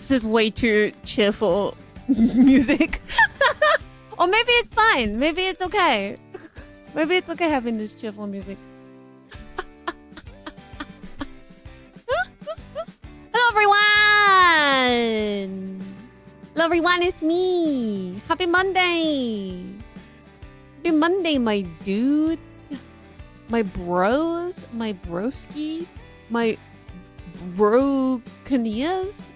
This is way too cheerful music. Or maybe it's fine. Maybe it's okay. Maybe it's okay having this cheerful music. Hello, everyone! Hello, everyone. It's me. Happy Monday. Happy Monday, my dudes. My bros. My broskies. My Barkaneers.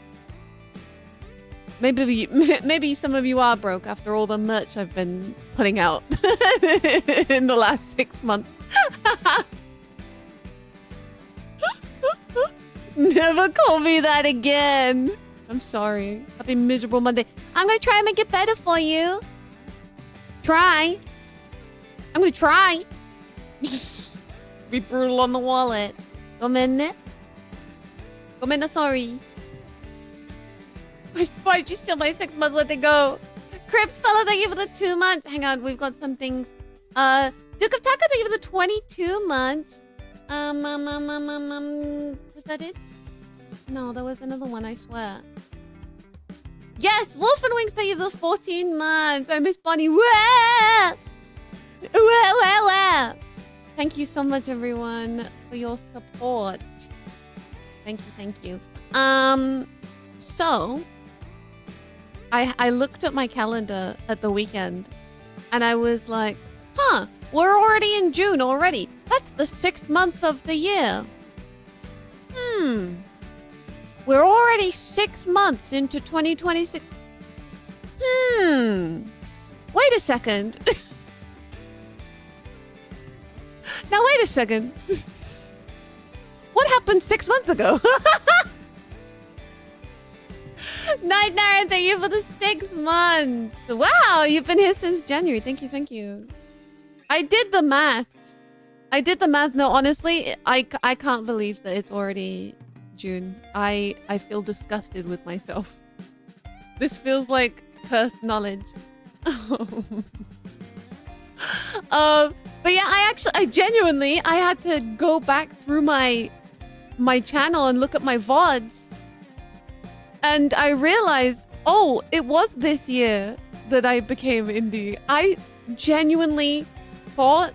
Maybe some of you are broke after all the merch I've been putting out in the last 6 months. Never call me that again. I'm sorry. Happy miserable Monday. I'm gonna try and make it better for you. Try. I'm gonna try. Be brutal on the wallet. Come sorry. Why'd you steal my 6 months? Where'd they go? Crips fella, thank you for the 2 months. Hang on, we've got some things. Duke of Taka, thank you for the 22 months. Was that it? No, there was another one, I swear. Yes, Wolf and Wings, thank you for the 14 months. I miss Bonnie. Where? Thank you so much, everyone, for your support. Thank you. So I looked at my calendar at the weekend and I was like, huh, we're already in June already. That's the 6th month of the year. We're already 6 months into 2026. Wait a second. Now, wait a second. What happened 6 months ago? Night Naren, thank you for the 6 months. Wow, you've been here since January. Thank you. I did the math. No, honestly, I can't believe that it's already June. I feel disgusted with myself. This feels like cursed knowledge. But yeah, I genuinely had to go back through my channel and look at my VODs. And I realized, oh, it was this year that I became indie. I genuinely thought,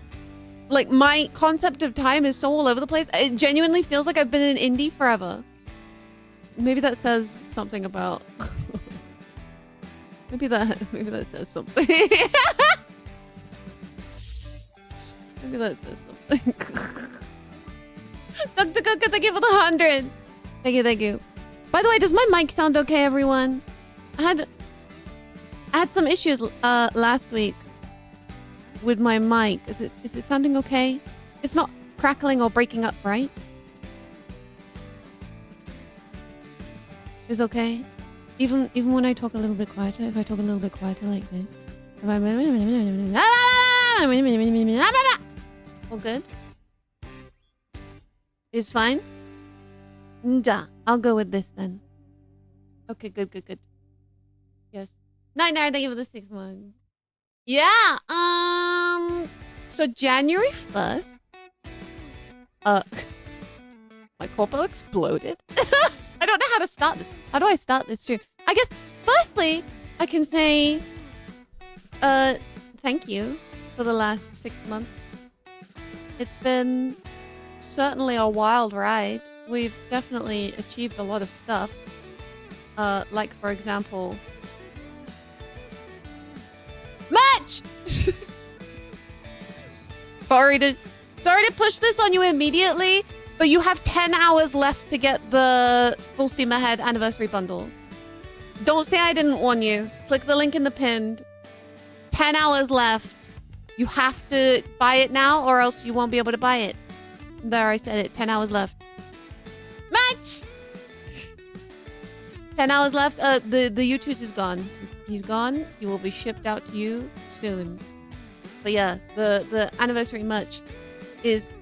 like, my concept of time is so all over the place. It genuinely feels like I've been an indie forever. Maybe that says something about... maybe that says something. Maybe that says something. Dr. Coca, thank you for the 100. Thank you. By the way, does my mic sound okay, everyone? I had some issues last week with my mic. Is it sounding okay? It's not crackling or breaking up, right? It's okay? Even when I talk a little bit quieter, if I talk a little bit quieter like this. All good? It's fine? Duh. I'll go with this then. Okay, good. Yes. Night, thank you for the 6 months. Yeah, so January 1st, my corpo exploded. I don't know how to start this. How do I start this stream? I guess, firstly, I can say, thank you for the last 6 months. It's been certainly a wild ride. We've definitely achieved a lot of stuff. Like, for example... Match! Sorry to push this on you immediately, but you have 10 hours left to get the Full Steam Ahead Anniversary Bundle. Don't say I didn't warn you. Click the link in the pinned. 10 hours left. You have to buy it now or else you won't be able to buy it. There, I said it. 10 hours left. Match! 10 hours left. The U2s is gone. He's gone. He will be shipped out to you soon. But yeah, the anniversary merch is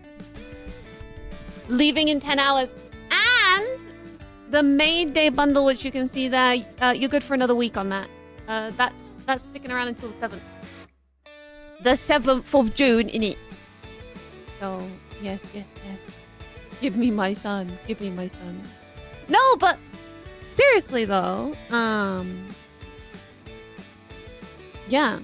leaving in 10 hours. And the May Day bundle, which you can see there, you're good for another week on that. That's sticking around until the 7th. The 7th of June, innit? So, yes. Give me my son. No, but seriously though, yeah.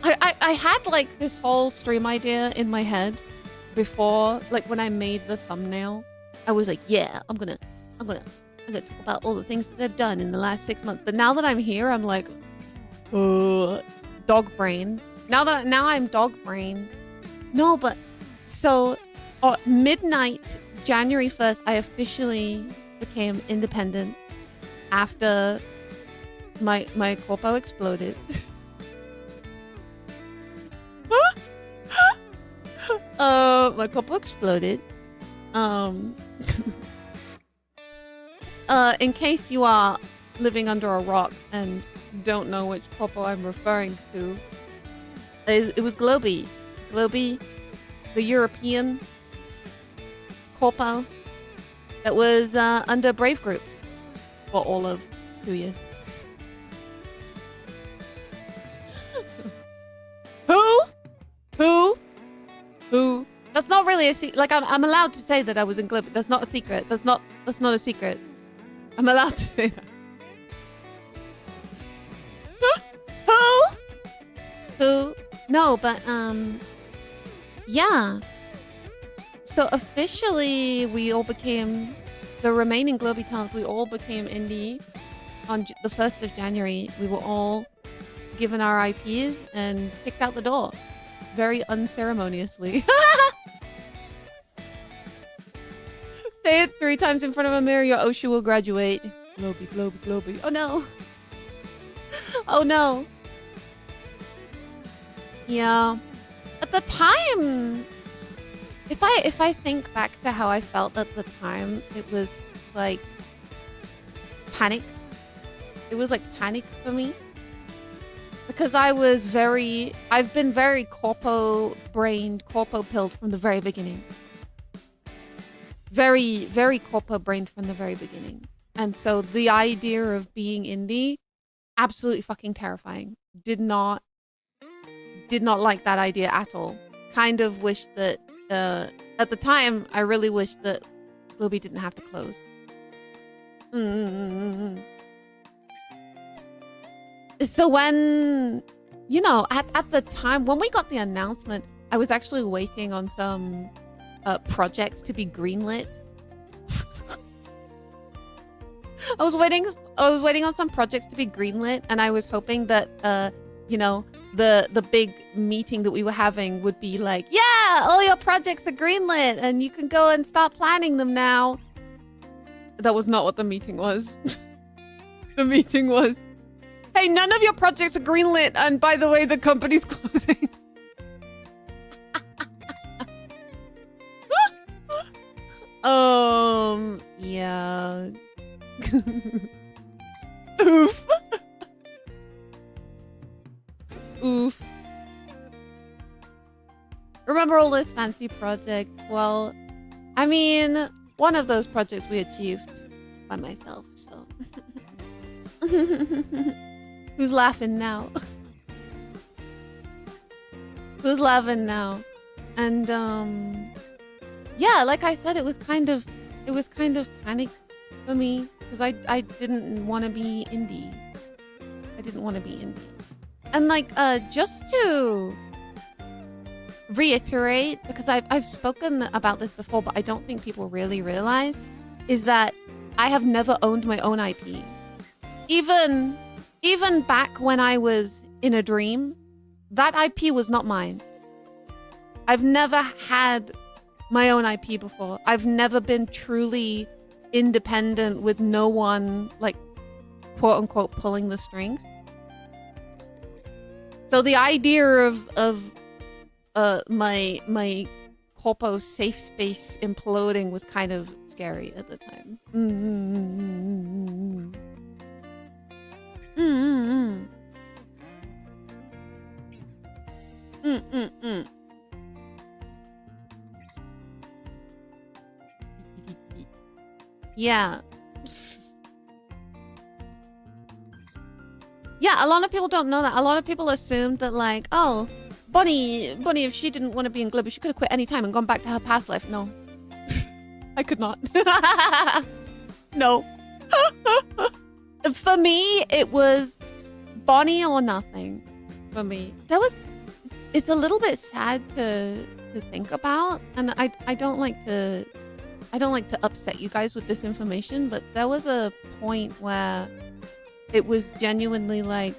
I had like this whole stream idea in my head before, like when I made the thumbnail. I was like, yeah, I'm gonna talk about all the things that I've done in the last 6 months. But now that I'm here, I'm like, dog brain. Now I'm dog brain. No, but so midnight, January 1st, I officially became independent after my corpo exploded. My corpo exploded. In case you are living under a rock and don't know which corpo I'm referring to, it was Globy. Globy, the European corpo that was under Brave Group for all of 2 years. Who? That's not really a secret. Like I'm allowed to say that I was in Globy. That's not a secret. That's not a secret. I'm allowed to say that. Who? No, but yeah. So officially, we all became the remaining Globy talents. We all became indie on the 1st of January. We were all given our IPs and kicked out the door, very unceremoniously. Say it 3 times in front of a mirror. Your Oshu will graduate. Globy, Globy, Globy. Oh no. Oh no. Yeah. At the time, if I think back to how I felt at the time, it was like panic. It was like panic for me. Because I've been very corpo-brained, corpo-pilled from the very beginning. Very, very corpo-brained from the very beginning. And so the idea of being indie, absolutely fucking terrifying. Did not like that idea at all. Kind of wish that, at the time, I really wished that Globy didn't have to close. So when, you know, at the time, when we got the announcement, I was actually waiting on some projects to be greenlit. I was waiting on some projects to be greenlit, and I was hoping that, you know, the big meeting that we were having would be like, yeah, all your projects are greenlit, and you can go and start planning them now. That was not what the meeting was. The meeting was, hey, none of your projects are greenlit, and by the way, the company's closing. Yeah. Oof. Oof. Remember all this fancy project? Well, I mean, one of those projects we achieved by myself, so. Who's laughing now? Who's laughing now? And yeah, like I said, it was kind of panic for me because I didn't want to be indie. I didn't want to be indie. And like just to reiterate, because I've spoken about this before, but I don't think people really realize, is that I have never owned my own IP. Even back when I was in a dream, that IP was not mine. I've never had my own IP before. I've never been truly independent with no one, like, quote unquote, pulling the strings. So the idea of my corpo safe space imploding was kind of scary at the time. Yeah. Yeah, a lot of people don't know that. A lot of people assumed that, like, oh, Bonnie, if she didn't want to be in Glibber, she could have quit any time and gone back to her past life. No. I could not. No. For me, it was Bonnie or nothing. For me, it's a little bit sad to think about, and I don't like to upset you guys with this information, but there was a point where it was genuinely like,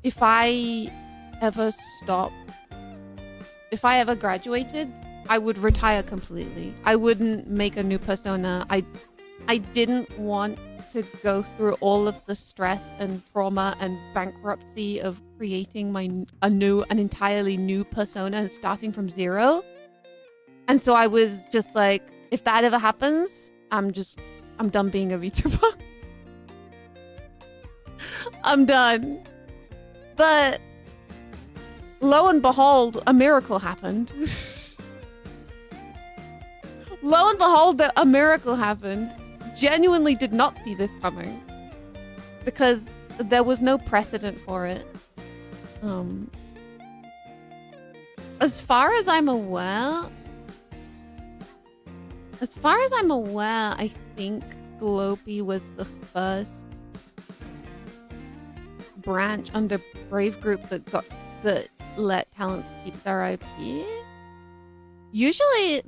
if I ever graduated, I would retire completely. I wouldn't make a new persona. I didn't want to go through all of the stress and trauma and bankruptcy of creating an entirely new persona and starting from zero. And so I was just like, if that ever happens, I'm done being a VTuber. I'm done. But lo and behold, a miracle happened. Lo and behold, a miracle happened. Genuinely did not see this coming because there was no precedent for it. As far as I'm aware, I think Glopey was the first branch under Brave Group that let talents keep their IP. Usually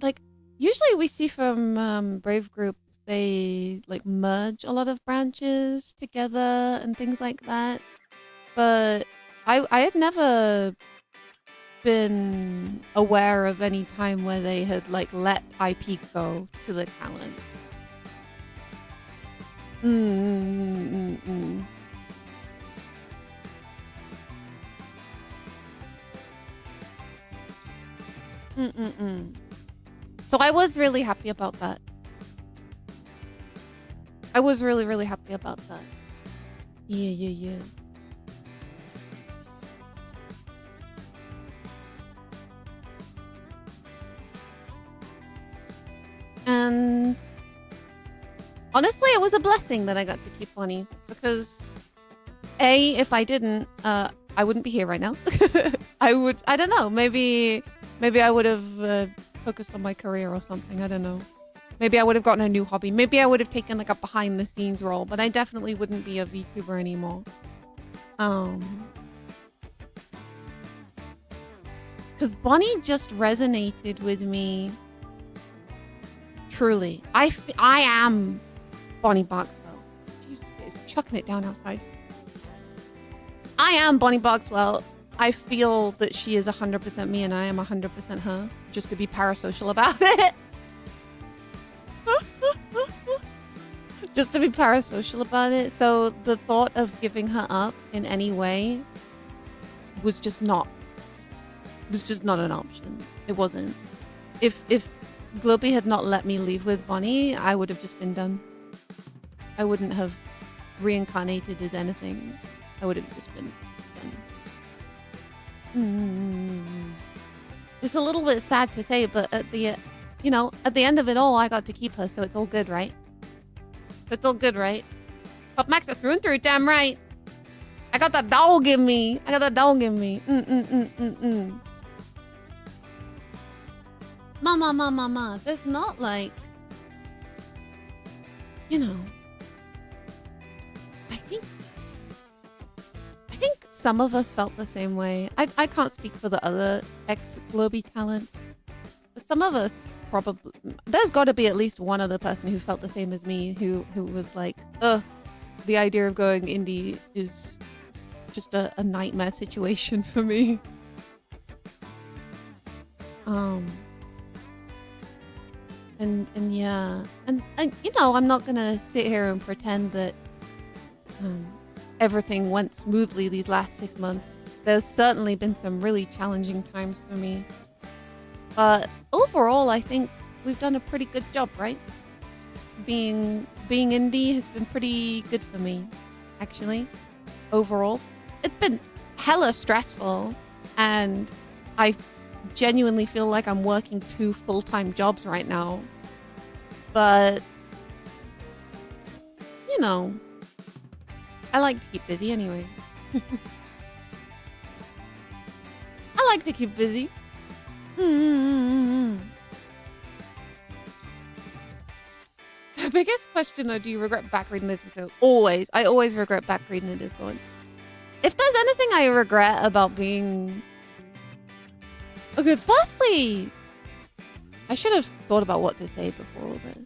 we see from Brave Group, they like merge a lot of branches together and things like that. But I had never been aware of any time where they had like let IP go to the talent. So I was really happy about that. I was really, really happy about that. Yeah. And honestly, it was a blessing that I got to keep Bonnie because if I didn't, I wouldn't be here right now. I don't know, maybe I would have focused on my career or something. I don't know. Maybe I would have gotten a new hobby. Maybe I would have taken like a behind the scenes role, but I definitely wouldn't be a VTuber anymore. Because Bonnie just resonated with me. Truly. I am Bonnie Barkswell. Jesus, it's chucking it down outside. I am Bonnie Barkswell. I feel that she is 100% me and I am 100% her. Just to be parasocial about it. Just to be parasocial about it. So the thought of giving her up in any way was just not an option. It wasn't. If Glopey had not let me leave with Bonnie, I would have just been done. I wouldn't have reincarnated as anything. I would have just been done. It's a little bit sad to say, but at the end of it all, I got to keep her, so it's all good, right? It's all good, right? Pop Max are through and through, damn right. I got that dog in me. Mama. There's not like, I think some of us felt the same way. I can't speak for the other ex-Globey talents. But some of us probably, there's got to be at least one other person who felt the same as me, who was like, the idea of going indie is just a nightmare situation for me. And yeah, and I'm not gonna sit here and pretend that everything went smoothly these last 6 months. There's certainly been some really challenging times for me. But overall, I think we've done a pretty good job, right? Being indie has been pretty good for me, actually. Overall, it's been hella stressful, and I genuinely feel like I'm working 2 full-time jobs right now. But I like to keep busy anyway. I like to keep busy. biggest question though, do you regret back reading the Discord? Always. I always regret back reading the Discord. If there's anything I regret about being... Okay, firstly, I should have thought about what to say before all this.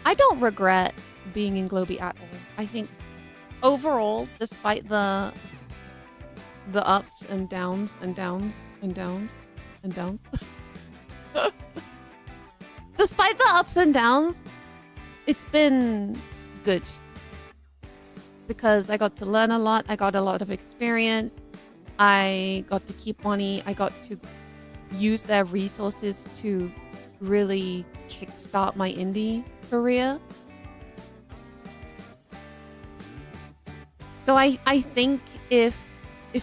I don't regret being in Globy at all. I think overall, despite the ups and downs and downs and downs and downs. Despite the ups and downs, it's been good. Because I got to learn a lot. I got a lot of experience. I got to keep money. I got to use their resources to really kickstart my indie career. So I think if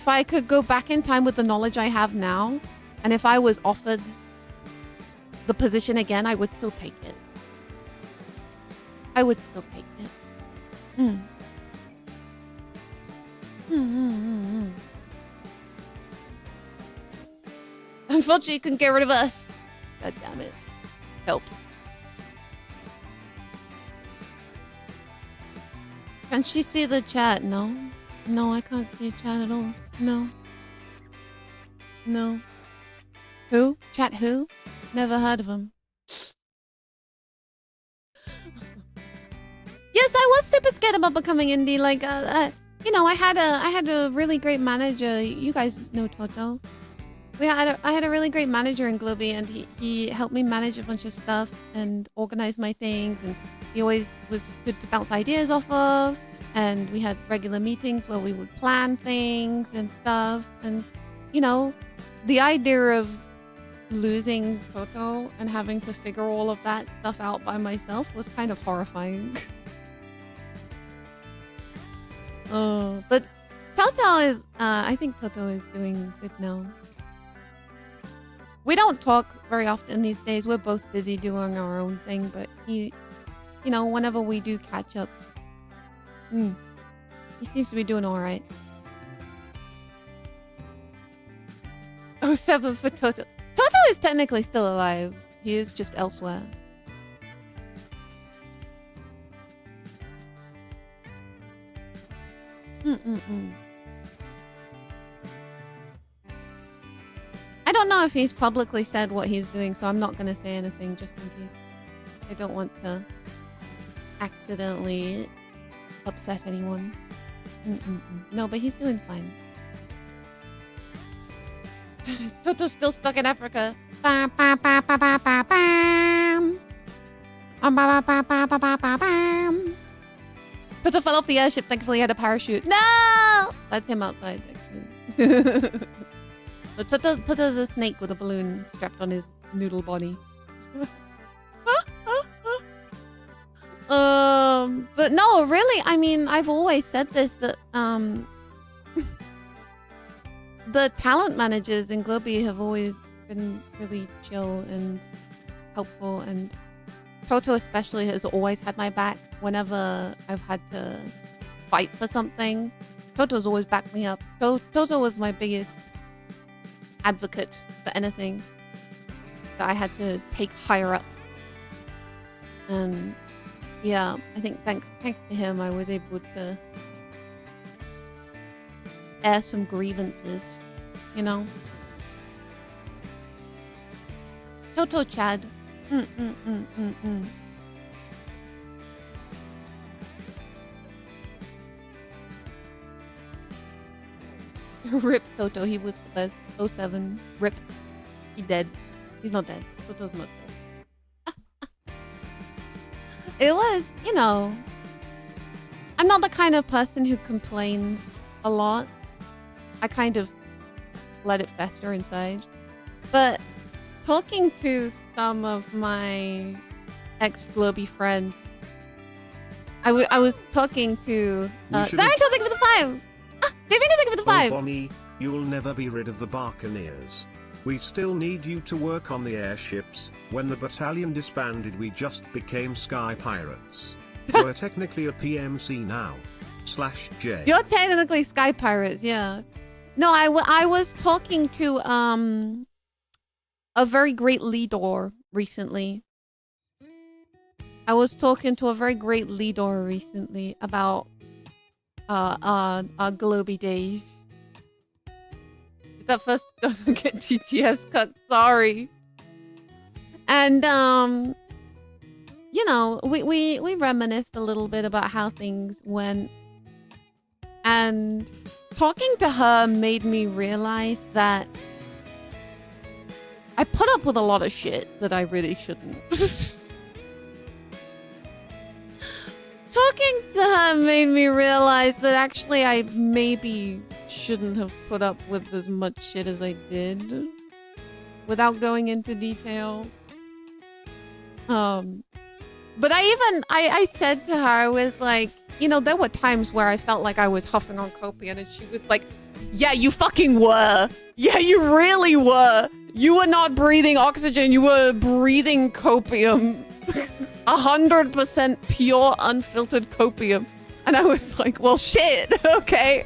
I could go back in time with the knowledge I have now, and if I was offered the position again, I would still take it. I would still take it. Unfortunately, you couldn't get rid of us. God damn it. Help. Can she see the chat? No. No, I can't see chat at all. No. No. Who? Chat who? Never heard of him. Yes, I was super scared about becoming indie. Like, you know, I had a really great manager. You guys know Toto. I had a really great manager in Globy, and he helped me manage a bunch of stuff and organize my things, and he always was good to bounce ideas off of, and we had regular meetings where we would plan things and stuff. And you know, the idea of losing Toto and having to figure all of that stuff out by myself was kind of horrifying. But Toto is I think Toto is doing good now. We don't talk very often these days. We're both busy doing our own thing, but he, you know, whenever we do catch up, he seems to be doing all right. 07 for Toto. Toto is technically still alive. He is just elsewhere. I don't know if he's publicly said what he's doing, so I'm not going to say anything just in case. I don't want to accidentally upset anyone. No, but he's doing fine. Toto's still stuck in Africa. Toto fell off the airship. Thankfully, he had a parachute. No! That's him outside, actually. Toto's a snake with a balloon strapped on his noodle body. But no, really, I mean, I've always said this, that the talent managers in Globy have always been really chill and helpful, and Toto especially has always had my back whenever I've had to fight for something. Toto's always backed me up. Toto was my biggest advocate for anything that I had to take higher up. And yeah, I think thanks to him, I was able to air some grievances, you know? Toto Chad. Rip Toto, he was the best. 07. Rip. He dead. He's not dead. Toto's not dead. It was, you know, I'm not the kind of person who complains a lot. I kind of let it fester inside. But talking to some of my ex-Globy friends, I was talking to... Sorry, thank you for the 5! Davina, thank you for the 5! Bonnie, you'll never be rid of the Barkaneers. We still need you to work on the airships. When the battalion disbanded, we just became sky pirates. We're technically a PMC now. /J. You're technically sky pirates, yeah. No, I was talking to a very great leader recently. I was talking to a very great leader recently about our Globy days. That first don't get GTS cut, sorry. And you know, we reminisced a little bit about how things went. And talking to her made me realize that I put up with a lot of shit that I really shouldn't. Talking to her made me realize that actually I maybe shouldn't have put up with as much shit as I did without going into detail. But I said to her, I was like, you know, there were times where I felt like I was huffing on copium, and she was like, yeah, you fucking were. Yeah, you really were. You were not breathing oxygen. You were breathing copium. 100% pure, unfiltered copium. And I was like, well, shit. Okay.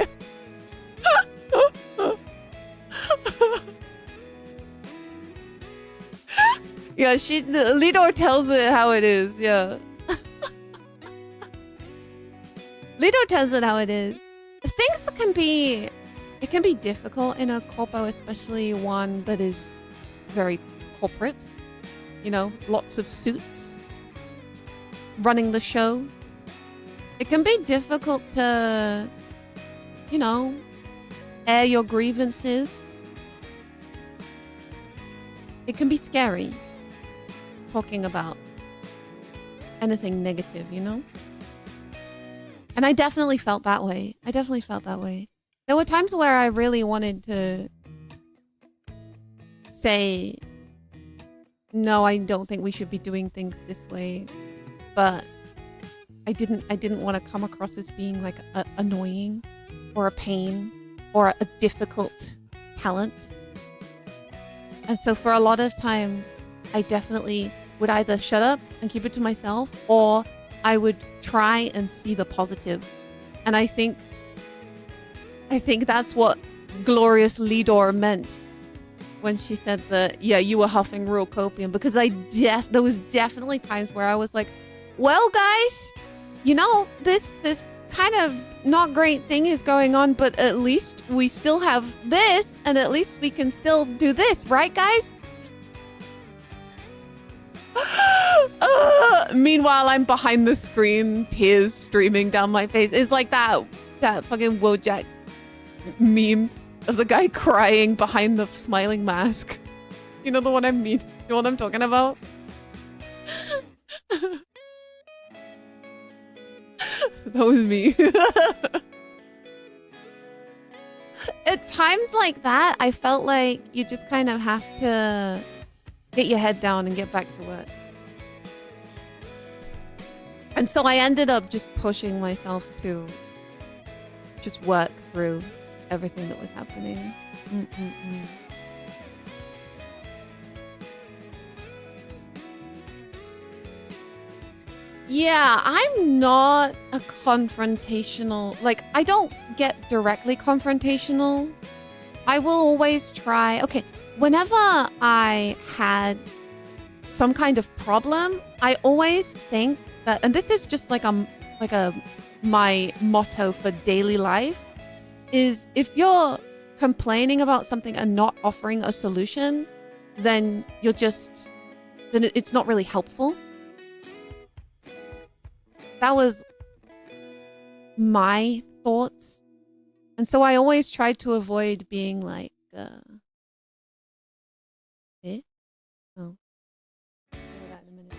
Yeah, the Lidor tells it how it is. Yeah. Lidor tells it how it is. Things can be difficult in a corpo, especially one that is very corporate. You know, lots of suits running the show. It can be difficult to, you know, air your grievances. It can be scary talking about anything negative, you know? And I definitely felt that way. There were times where I really wanted to say, no, I don't think we should be doing things this way. But I didn't want to come across as being like annoying or a pain or a difficult talent. And so for a lot of times, I definitely would either shut up and keep it to myself, or I would try and see the positive. And I think that's what Glorious Lidor meant when she said that, yeah, you were huffing real copium, because there was definitely times where I was like, well, guys, you know, this kind of not great thing is going on, but at least we still have this, and at least we can still do this, right, guys? Meanwhile, I'm behind the screen, tears streaming down my face. It's like that fucking Wojak meme of the guy crying behind the smiling mask. You know the one I mean? You know what I'm talking about? That was me. At times like that, I felt like you just kind of have to get your head down and get back to work. And so I ended up just pushing myself to just work through everything that was happening. Yeah, I'm not a confrontational, like, I don't get directly confrontational. I will always try. Okay, whenever I had some kind of problem, I always think that, and this is just like my motto for daily life, is if you're complaining about something and not offering a solution, then it's not really helpful. That was my thoughts. And so I always tried to avoid being like, eh? Oh. That in a minute.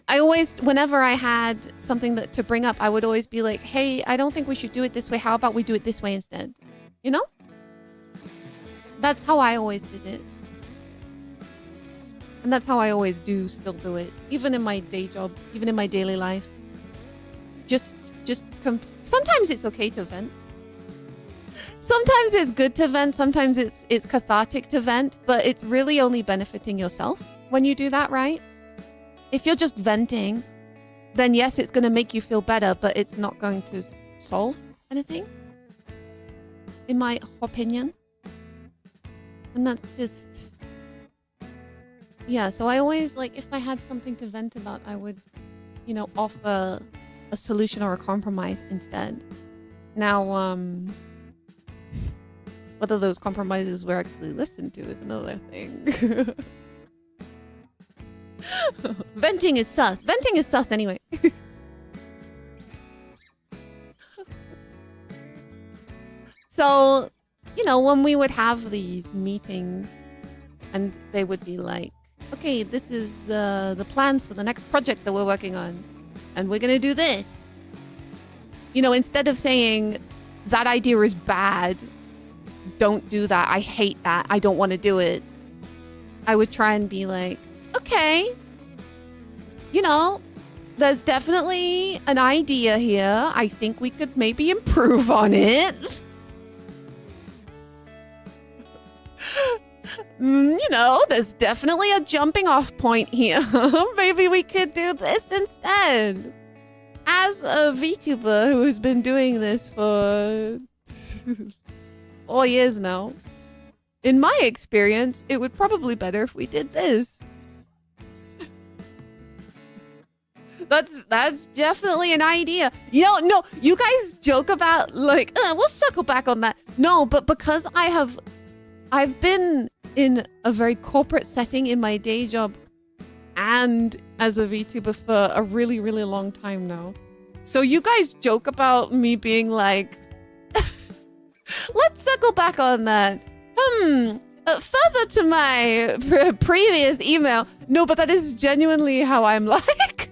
I always, whenever I had something to bring up, I would always be like, hey, I don't think we should do it this way. How about we do it this way instead? You know? That's how I always did it. And that's how I always still do it. Even in my day job, even in my daily life. Sometimes it's okay to vent. Sometimes it's good to vent. Sometimes it's cathartic to vent, but it's really only benefiting yourself when you do that, right? If you're just venting, then yes, it's going to make you feel better, but it's not going to solve anything, in my opinion. And that's just Yeah, so I always, like, if I had something to vent about, I would, you know, offer a solution or a compromise instead. Now, whether those compromises were actually listened to is another thing. Venting is sus. Venting is sus anyway. So, you know, when we would have these meetings and they would be like, okay, this is the plans for the next project that we're working on. And we're going to do this. You know, instead of saying that idea is bad, don't do that. I hate that. I don't want to do it. I would try and be like, okay, you know, there's definitely an idea here. I think we could maybe improve on it. You know, there's definitely a jumping off point here. Maybe we could do this instead. As a VTuber who has been doing this for 4 years now, in my experience, it would probably be better if we did this. That's definitely an idea. You know, no, you guys joke about like, we'll circle back on that. No, but because I've been in a very corporate setting in my day job and as a VTuber for a really, really long time now. So you guys joke about me being like, let's circle back on that. Further to my previous email. No, but that is genuinely how I'm like.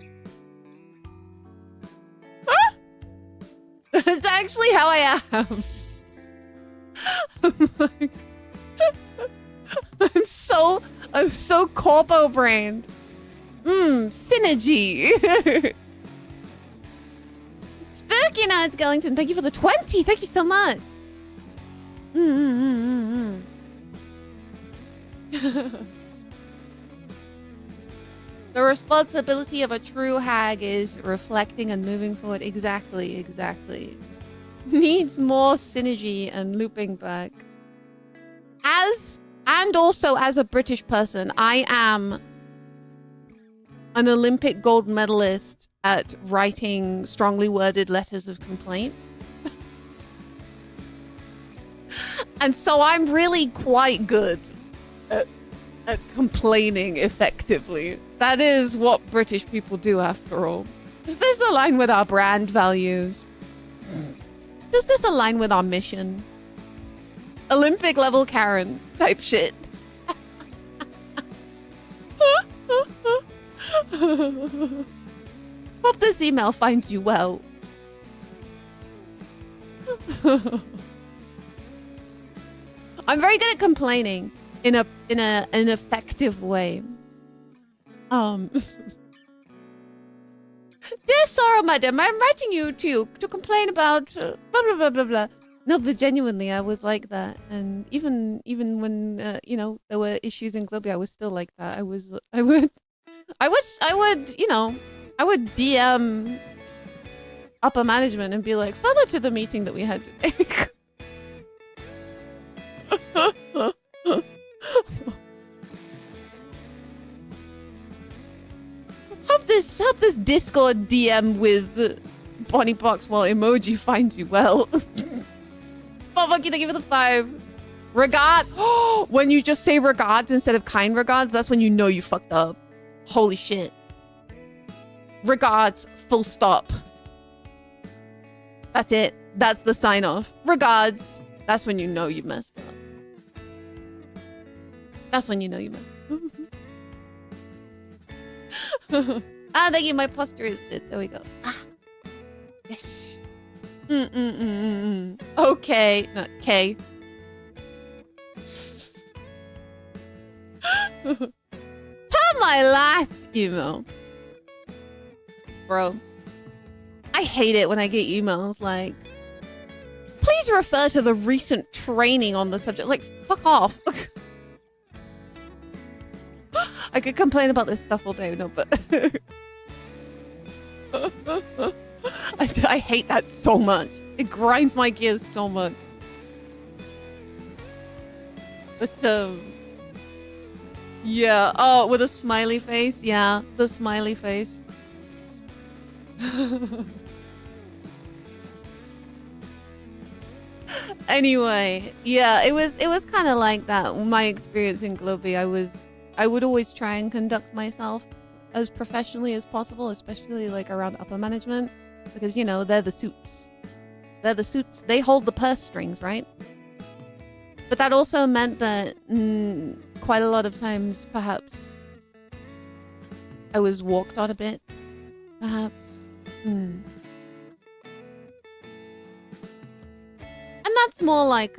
That's actually how I am. I'm like, I'm so corpo brained. Synergy. Spooky Nights Gellington, thank you for the 20. Thank you so much. The responsibility of a true hag is reflecting and moving forward. Exactly. Needs more synergy and looping back. And also as a British person, I am an Olympic gold medalist at writing strongly worded letters of complaint. And so I'm really quite good at complaining effectively. That is what British people do after all. Does this align with our brand values? Does this align with our mission? Olympic level Karen type shit. Hope this email finds you well. I'm very good at complaining in an effective way. Dear Sorrow Madam, I'm writing you to complain about blah blah blah blah blah. No, but genuinely, I was like that, and even when you know, there were issues in Globia, I was still like that. I would you know, I would DM upper management and be like, further to the meeting that we had today. Hope this Discord DM with Bonnie Barkswell emoji finds you well. Monkey, thank you for the 5. Regard. When you just say regards instead of kind regards, that's when you know you fucked up. Holy shit. Regards, full stop. That's it. That's the sign off. Regards. That's when you know you messed up. That's when you know you messed up. Thank you. My posture is good. There we go. Yes. Okay. Not K. Per my last email. Bro. I hate it when I get emails like, please refer to the recent training on the subject. Like, fuck off. I could complain about this stuff all day, no, but I hate that so much. It grinds my gears so much. But Yeah. Oh, with a smiley face. Yeah, the smiley face. Anyway, yeah, it was kind of like that. My experience in Globey, I would always try and conduct myself as professionally as possible, especially like around upper management, because you know they're the suits. They're the suits. They hold the purse strings, right? But that also meant that quite a lot of times, perhaps, I was walked on a bit. Perhaps. And that's more like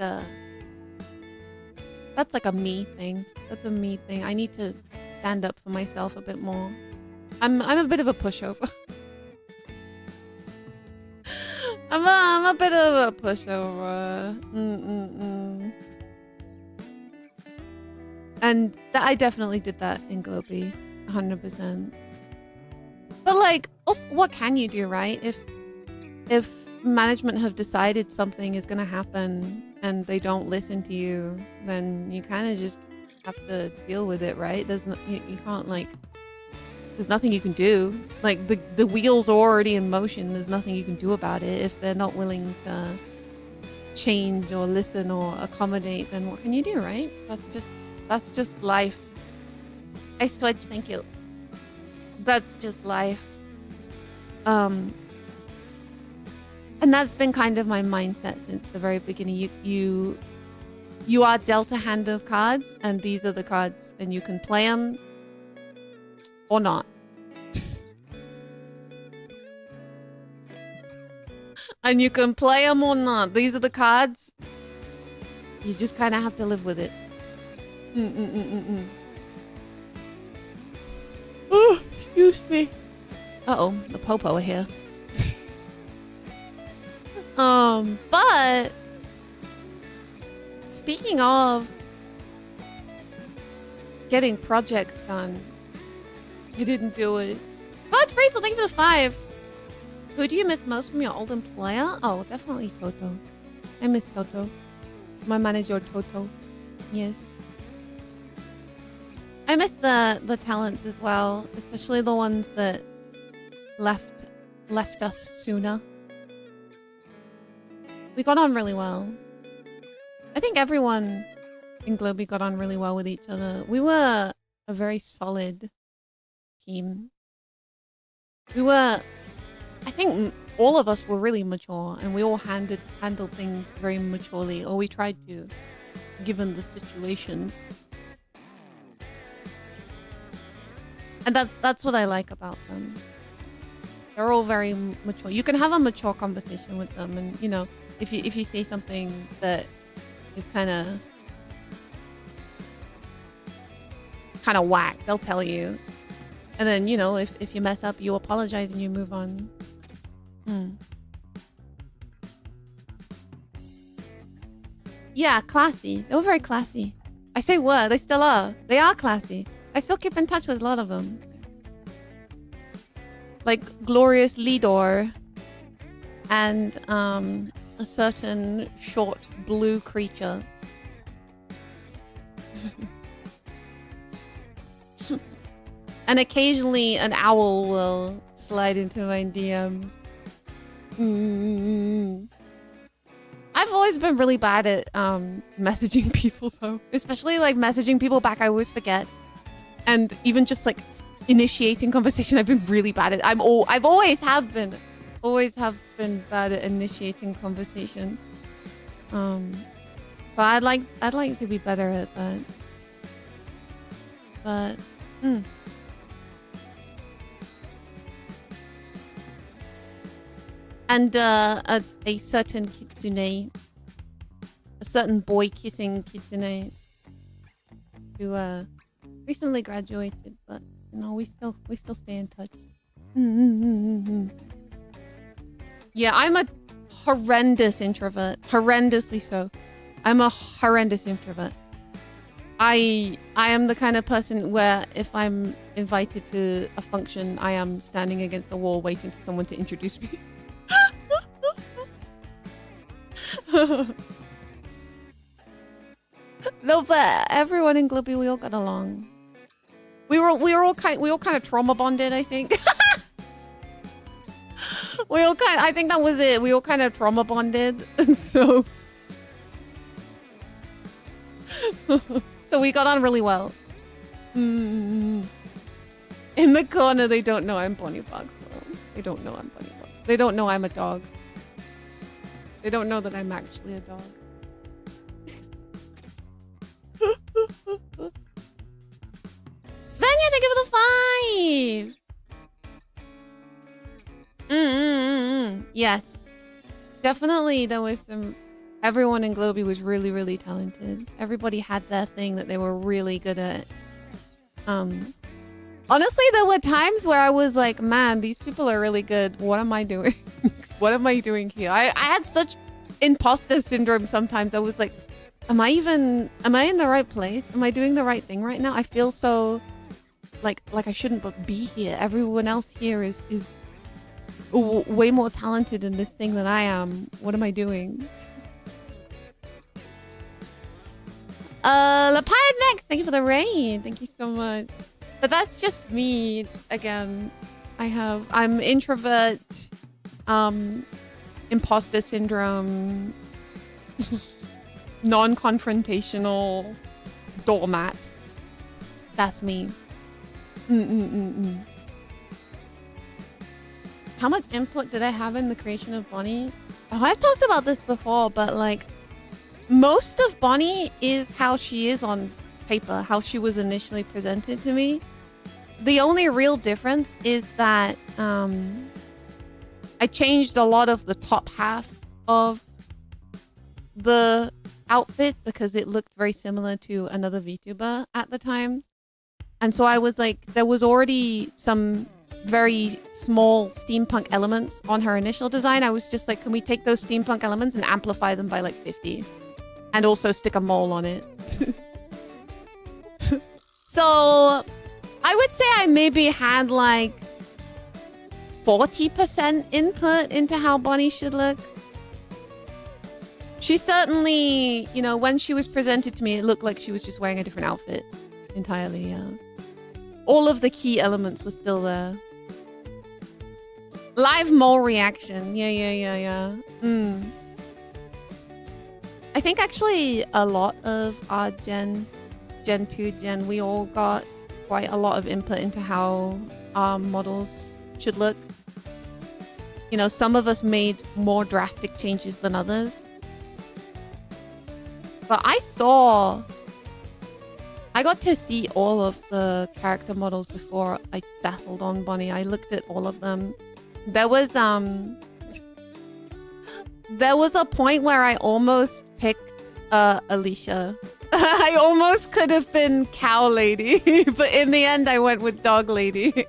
that's like a me thing. That's a me thing. I need to stand up for myself a bit more. I'm a bit of a pushover. I'm a bit of a pushover. And I definitely did that in Globey, 100%. But like, also, what can you do, right? If management have decided something is gonna happen and they don't listen to you, then you kind of just have to deal with it, right? There's no, you can't like. There's nothing you can do. Like the wheels are already in motion. There's nothing you can do about it. If they're not willing to change or listen or accommodate, then what can you do, right? That's just life. Ice Twitch, thank you. That's just life. And that's been kind of my mindset since the very beginning. You are dealt a hand of cards, and these are the cards, and you can play them or not. And you can play them or not. These are the cards. You just kind of have to live with it. Oh, excuse me. Uh-oh, the popo are here. But speaking of getting projects done, you didn't do it. But Fraser, thank you for the 5. Who do you miss most from your old employer? Oh, definitely Toto. I miss Toto. My manager, Toto. Yes. I miss the talents as well, especially the ones that left us sooner. We got on really well. I think everyone in Globey got on really well with each other. We were a very solid team. I think all of us were really mature, and we all handled things very maturely, or we tried to, given the situations. And that's what I like about them. They're all very mature. You can have a mature conversation with them, and you know, if you say something that is kind of whack, they'll tell you. And then, you know, if you mess up, you apologize and you move on. Yeah, classy. They were very classy. I say were, they still are. They are classy. I still keep in touch with a lot of them. Like Glorious Lidor and a certain short blue creature. And occasionally an owl will slide into my DMs. I've always been really bad at messaging people though. Especially like messaging people back, I always forget. And even just like initiating conversation, I've been really bad at. I've always have been bad at initiating conversation. But I'd like to be better at that. But and a certain kitsune, a certain boy kissing kitsune, who recently graduated, but you know we still stay in touch. Yeah, I'm a horrendous introvert, horrendously so. I'm a horrendous introvert. I am the kind of person where if I'm invited to a function, I am standing against the wall waiting for someone to introduce me. No, but everyone in Globey, we all got along. We all kind of trauma bonded, I think. I think that was it. We all kind of trauma bonded. So so we got on really well. In the corner, they don't know I'm Bonnie Barkswell. They don't know I'm Bonnie Barkswell. They don't know I'm a dog. They don't know that I'm actually a dog. Vanya, thank you for the 5! Yes. Definitely there was some... Everyone in Globey was really, really talented. Everybody had their thing that they were really good at. Honestly, there were times where I was like, man, these people are really good. What am I doing? What am I doing here? I had such imposter syndrome sometimes. I was like, am I in the right place? Am I doing the right thing right now? I feel so like I shouldn't be here. Everyone else here is way more talented in this thing than I am. What am I doing? La Pirate Max, thank you for the raid. Thank you so much. But that's just me. Again, I'm introvert, imposter syndrome, non-confrontational doormat. That's me. How much input did I have in the creation of Bonnie? Oh, I've talked about this before, but like most of Bonnie is how she is on paper, how she was initially presented to me. The only real difference is that I changed a lot of the top half of the outfit because it looked very similar to another VTuber at the time. And so I was like, there was already some very small steampunk elements on her initial design. I was just like, can we take those steampunk elements and amplify them by like 50? And also stick a mole on it. So I would say I maybe had like 40% input into how Bonnie should look. She certainly, you know, when she was presented to me, it looked like she was just wearing a different outfit entirely, yeah. All of the key elements were still there. Live mole reaction. Yeah. I think actually a lot of our Gen 2, we all got quite a lot of input into how our models should look. You know, some of us made more drastic changes than others. But I got to see all of the character models before I settled on Bonnie. I looked at all of them. There was a point where I almost picked Alicia. I almost could have been Cow Lady, but in the end I went with Dog Lady.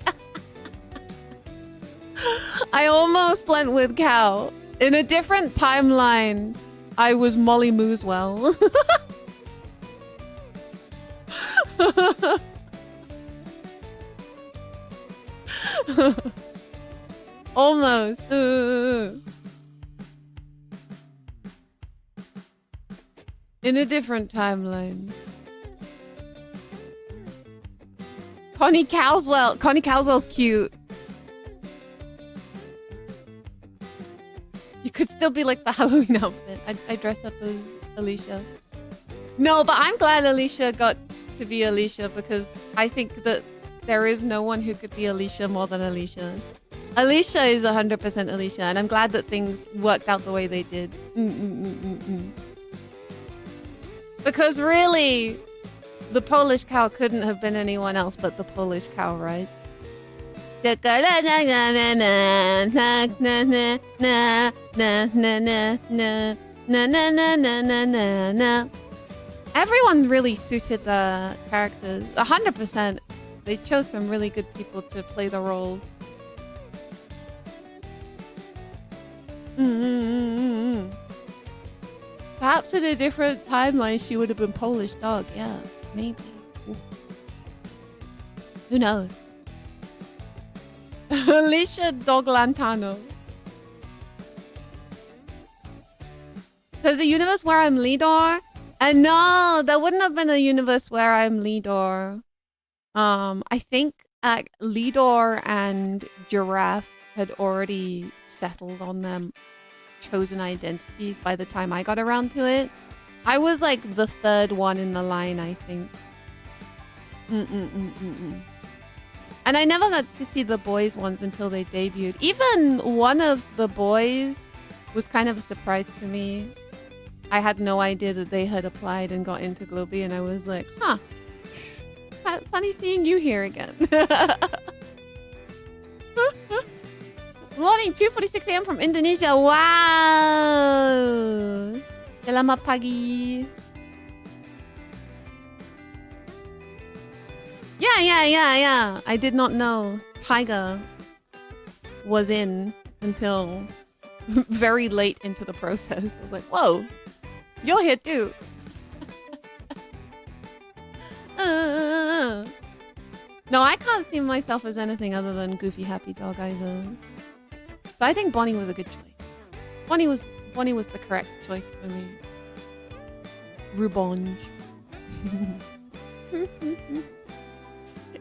I almost went with Cow. In a different timeline, I was Molly Moosewell. Almost. In a different timeline. Connie Calswell. Connie Calswell's cute. You could still be like the Halloween outfit. I'd dress up as Alicia. No, but I'm glad Alicia got to be Alicia because I think that there is no one who could be Alicia more than Alicia. Alicia is 100% Alicia, and I'm glad that things worked out the way they did. Because really, the Polish cow couldn't have been anyone else but the Polish cow, right? Everyone really suited the characters. 100%. They chose some really good people to play the roles. Perhaps in a different timeline, she would have been Polish dog. Yeah, maybe. Ooh. Who knows? Alicia Dog Lantano. There's a universe where I'm Lidor? And no, there wouldn't have been a universe where I'm Lidor. I think Lidor and Giraffe had already settled on their chosen identities by the time I got around to it. I was like the third one in the line, I think. And I never got to see the boys ones until they debuted. Even one of the boys was kind of a surprise to me. I had no idea that they had applied and got into Globy, and I was like, huh. Funny seeing you here again. Morning, 2:46 a.m. from Indonesia. Wow. Selamat pagi. Yeah. I did not know Tiger was in until very late into the process. I was like, whoa, you're here too. No, I can't see myself as anything other than Goofy Happy Dog either. So I think Bonnie was a good choice. Bonnie was the correct choice for me. Rubonge.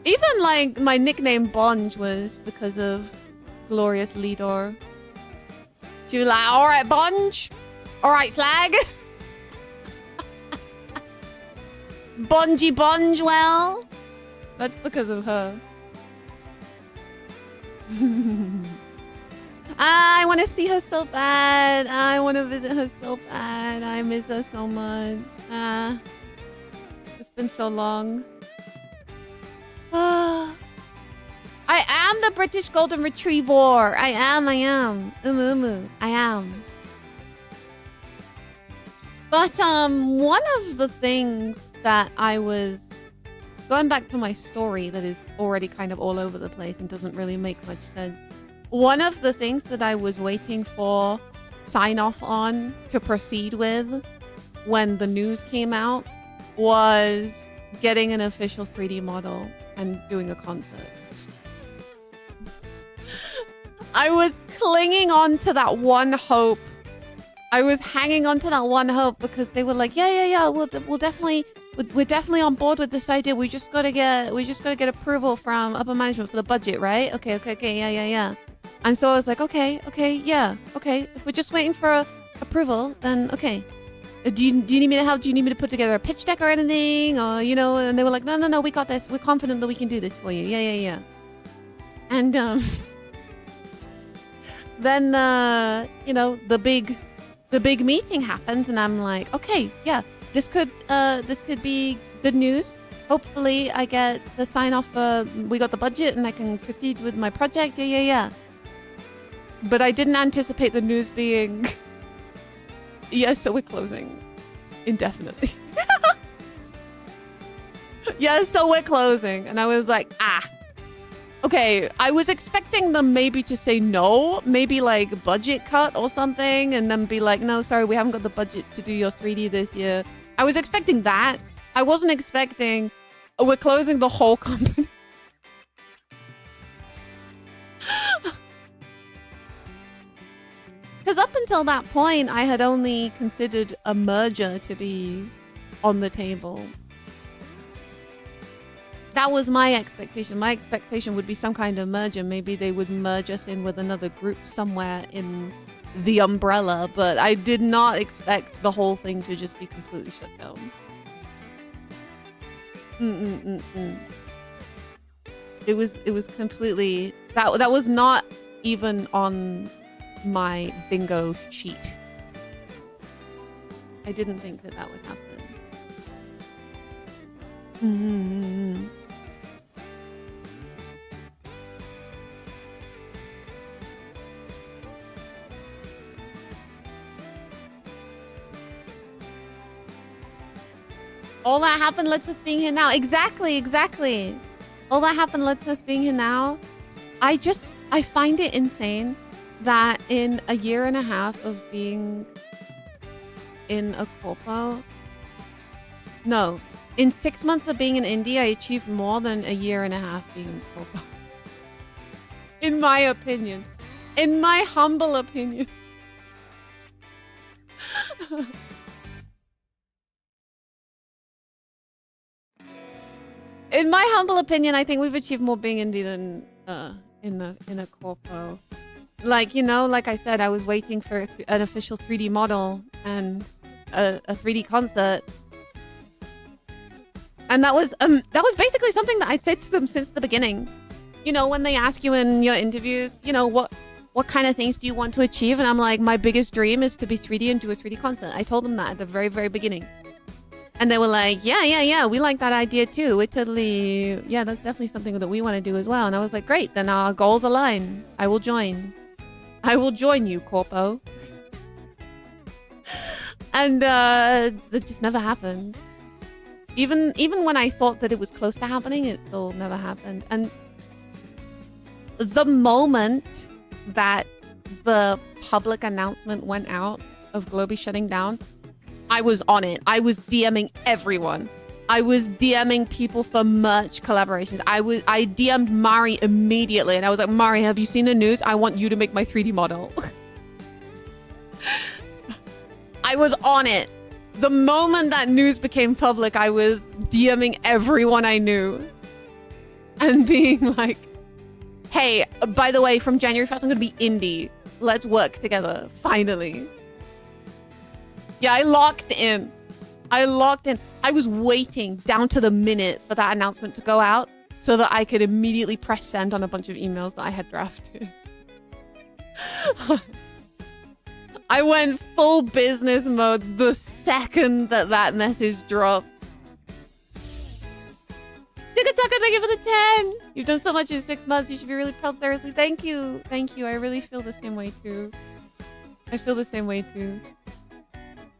Even like my nickname Bonge was because of Glorious Lidor. She was like, alright Bonge, alright Slag. Bongewell. That's because of her. I want to see her so bad. I want to visit her so bad. I miss her so much. It's been so long. I am the British Golden Retriever. I am. Umu. I am. But one of the things that I was going back to my story that is already kind of all over the place and doesn't really make much sense. One of the things that I was waiting for sign off on to proceed with when the news came out was getting an official 3D model and doing a concert. I was clinging on to that one hope. I was hanging on to that one hope because they were like, yeah, we're definitely on board with this idea. We just gotta get approval from upper management for the budget, right? Okay, yeah. And so I was like, okay. If we're just waiting for approval, then okay. Do you need me to help? Do you need me to put together a pitch deck or anything? Or, you know, and they were like, no, we got this. We're confident that we can do this for you. Yeah. And then you know, the big meeting happens, and I'm like, okay, yeah, this could be good news. Hopefully I get the sign off, we got the budget and I can proceed with my project. Yeah. But I didn't anticipate the news being, yeah, so we're closing indefinitely. Yeah, so we're closing. And I was like, okay, I was expecting them maybe to say no, maybe like budget cut or something, and then be like, no, sorry, we haven't got the budget to do your 3D this year. I was expecting that. I wasn't expecting, we're closing the whole company. Because up until that point, I had only considered a merger to be on the table. That was my expectation. My expectation would be some kind of merger. Maybe they would merge us in with another group somewhere in the umbrella, but I did not expect the whole thing to just be completely shut down. It was completely, that was not even on my bingo sheet. I didn't think that would happen. All that happened led to us being here now. Exactly. All that happened led to us being here now. I find it insane that in a year and a half of being in a corpo, no, in 6 months of being in India, I achieved more than a year and a half being in corpo. In my opinion. In my humble opinion. in my humble opinion, I think we've achieved more being indie than in a corpo. Like, you know, like I said, I was waiting for an official 3D model and a 3D concert. And that was basically something that I said to them since the beginning. You know, when they ask you in your interviews, you know, what kind of things do you want to achieve? And I'm like, my biggest dream is to be 3D and do a 3D concert. I told them that at the very, very beginning. And they were like, yeah, we like that idea too. We're totally, yeah, that's definitely something that we want to do as well. And I was like, great, then our goals align. I will join. I will join you, Corpo. And that just never happened. Even when I thought that it was close to happening, it still never happened. And the moment that the public announcement went out of Globee shutting down, I was on it. I was DMing everyone. I was DMing people for merch collaborations. I DM'd Mari immediately and I was like, Mari, have you seen the news? I want you to make my 3D model. I was on it. The moment that news became public, I was DMing everyone I knew and being like, hey, by the way, from January 1st, I'm going to be indie. Let's work together, finally. Yeah, I locked in. I was waiting down to the minute for that announcement to go out so that I could immediately press send on a bunch of emails that I had drafted. I went full business mode the second that message dropped. Tikataka, thank you for the 10. You've done so much in 6 months. You should be really proud. Seriously, thank you. Thank you. I really feel the same way too.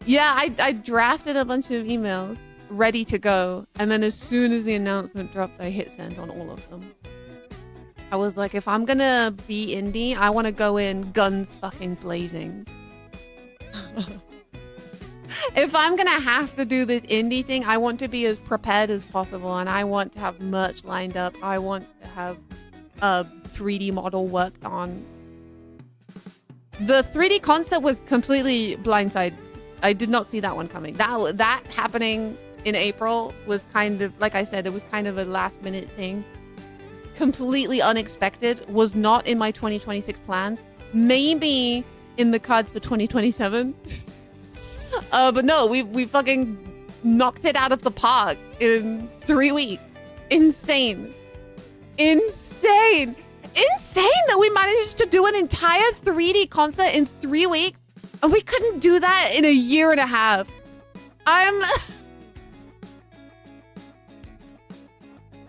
Yeah, I drafted a bunch of emails ready to go. And then as soon as the announcement dropped, I hit send on all of them. I was like, if I'm gonna be indie, I want to go in guns fucking blazing. If I'm gonna have to do this indie thing, I want to be as prepared as possible, and I want to have merch lined up. I want to have a 3D model worked on. The 3D concept was completely blindside. I did not see that one coming. That happening in April was kind of, like I said, it was kind of a last minute thing. Completely unexpected. Was not in my 2026 plans. Maybe in the cards for 2027. But no, we fucking knocked it out of the park in 3 weeks. Insane that we managed to do an entire 3D concert in 3 weeks, and we couldn't do that in a year and a half.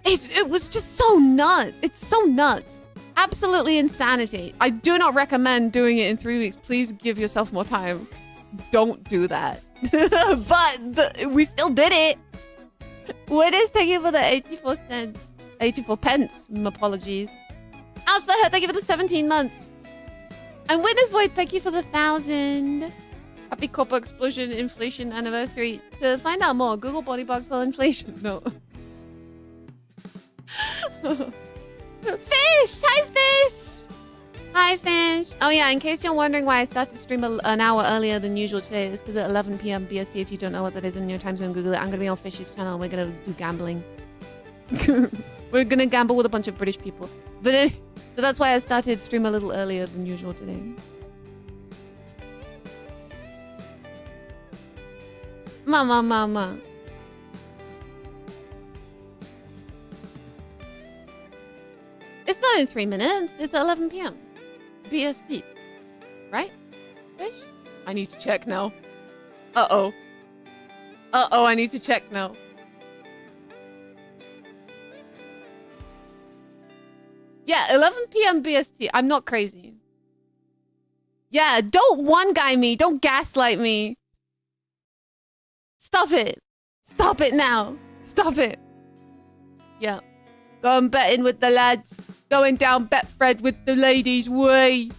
It was just so nuts. It's so nuts. Absolutely insanity. I do not recommend doing it in 3 weeks. Please give yourself more time. Don't do that. But we still did it. What is, thank you for the 84 cents. 84 pence. My apologies. Ouch, that hurt. Thank you for the 17 months. And Witness Void, thank you for the 1,000. Happy Copper Explosion Inflation Anniversary. To find out more, Google Body Barkswell inflation. No. Fish! Hi, Fish! Hi, Fish. Oh, yeah, in case you're wondering why I started to stream an hour earlier than usual today, it's because at 11 p.m. BST, if you don't know what that is in your time zone, Google it. I'm going to be on Fish's channel and we're going to do gambling. We're going to gamble with a bunch of British people. But so that's why I started stream a little earlier than usual today. Mama. It's not in 3 minutes. It's at 11 p.m. BST. Right? Fish? I need to check now. Uh-oh. I need to check now. Yeah, 11 p.m. BST. I'm not crazy. Yeah, don't one guy me. Don't gaslight me. Stop it. Stop it now. Stop it. Yeah. Going betting with the lads. Going down Betfred with the ladies. Way.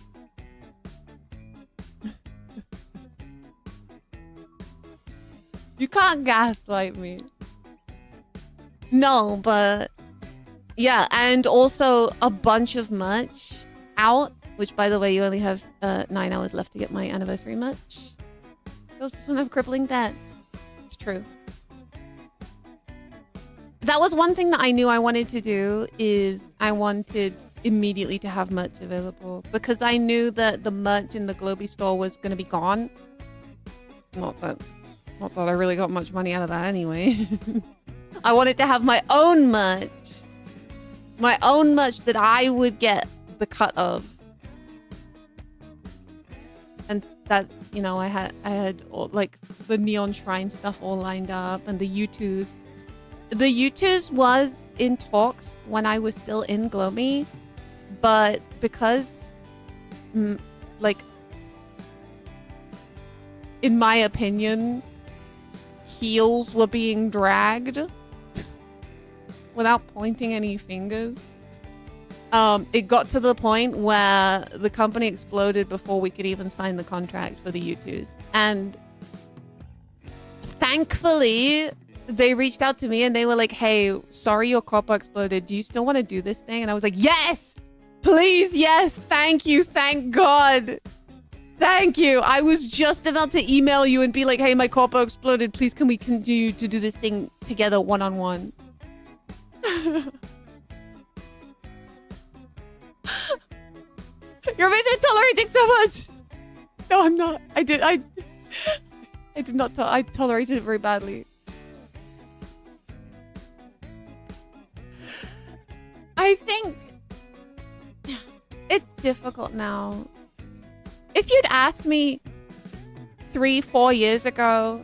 You can't gaslight me. No, but yeah, and also a bunch of merch out, which by the way, you only have 9 hours left to get my anniversary merch. Girls just want to have crippling debt. It's true. That was one thing that I knew I wanted to do, is I wanted immediately to have merch available, because I knew that the merch in the Globy store was going to be gone. Not that I really got much money out of that anyway. I wanted to have my own merch. My own merch that I would get the cut of. And that's, you know, I had all, like, the Neon Shrine stuff all lined up, and the U2s. The U2s was in talks when I was still in Globy, but because, like, in my opinion, heels were being dragged without pointing any fingers. It got to the point where the company exploded before we could even sign the contract for the U2s. And thankfully, they reached out to me and they were like, hey, sorry your corpo exploded. Do you still want to do this thing? And I was like, yes, please, yes, thank you, thank God. Thank you. I was just about to email you and be like, hey, my corpo exploded. Please, can we continue to do this thing together one-on-one? Your basement tolerating so much. No, I'm not. I did not. I tolerated it very badly. I think it's difficult now. If you'd asked me 3-4 years ago,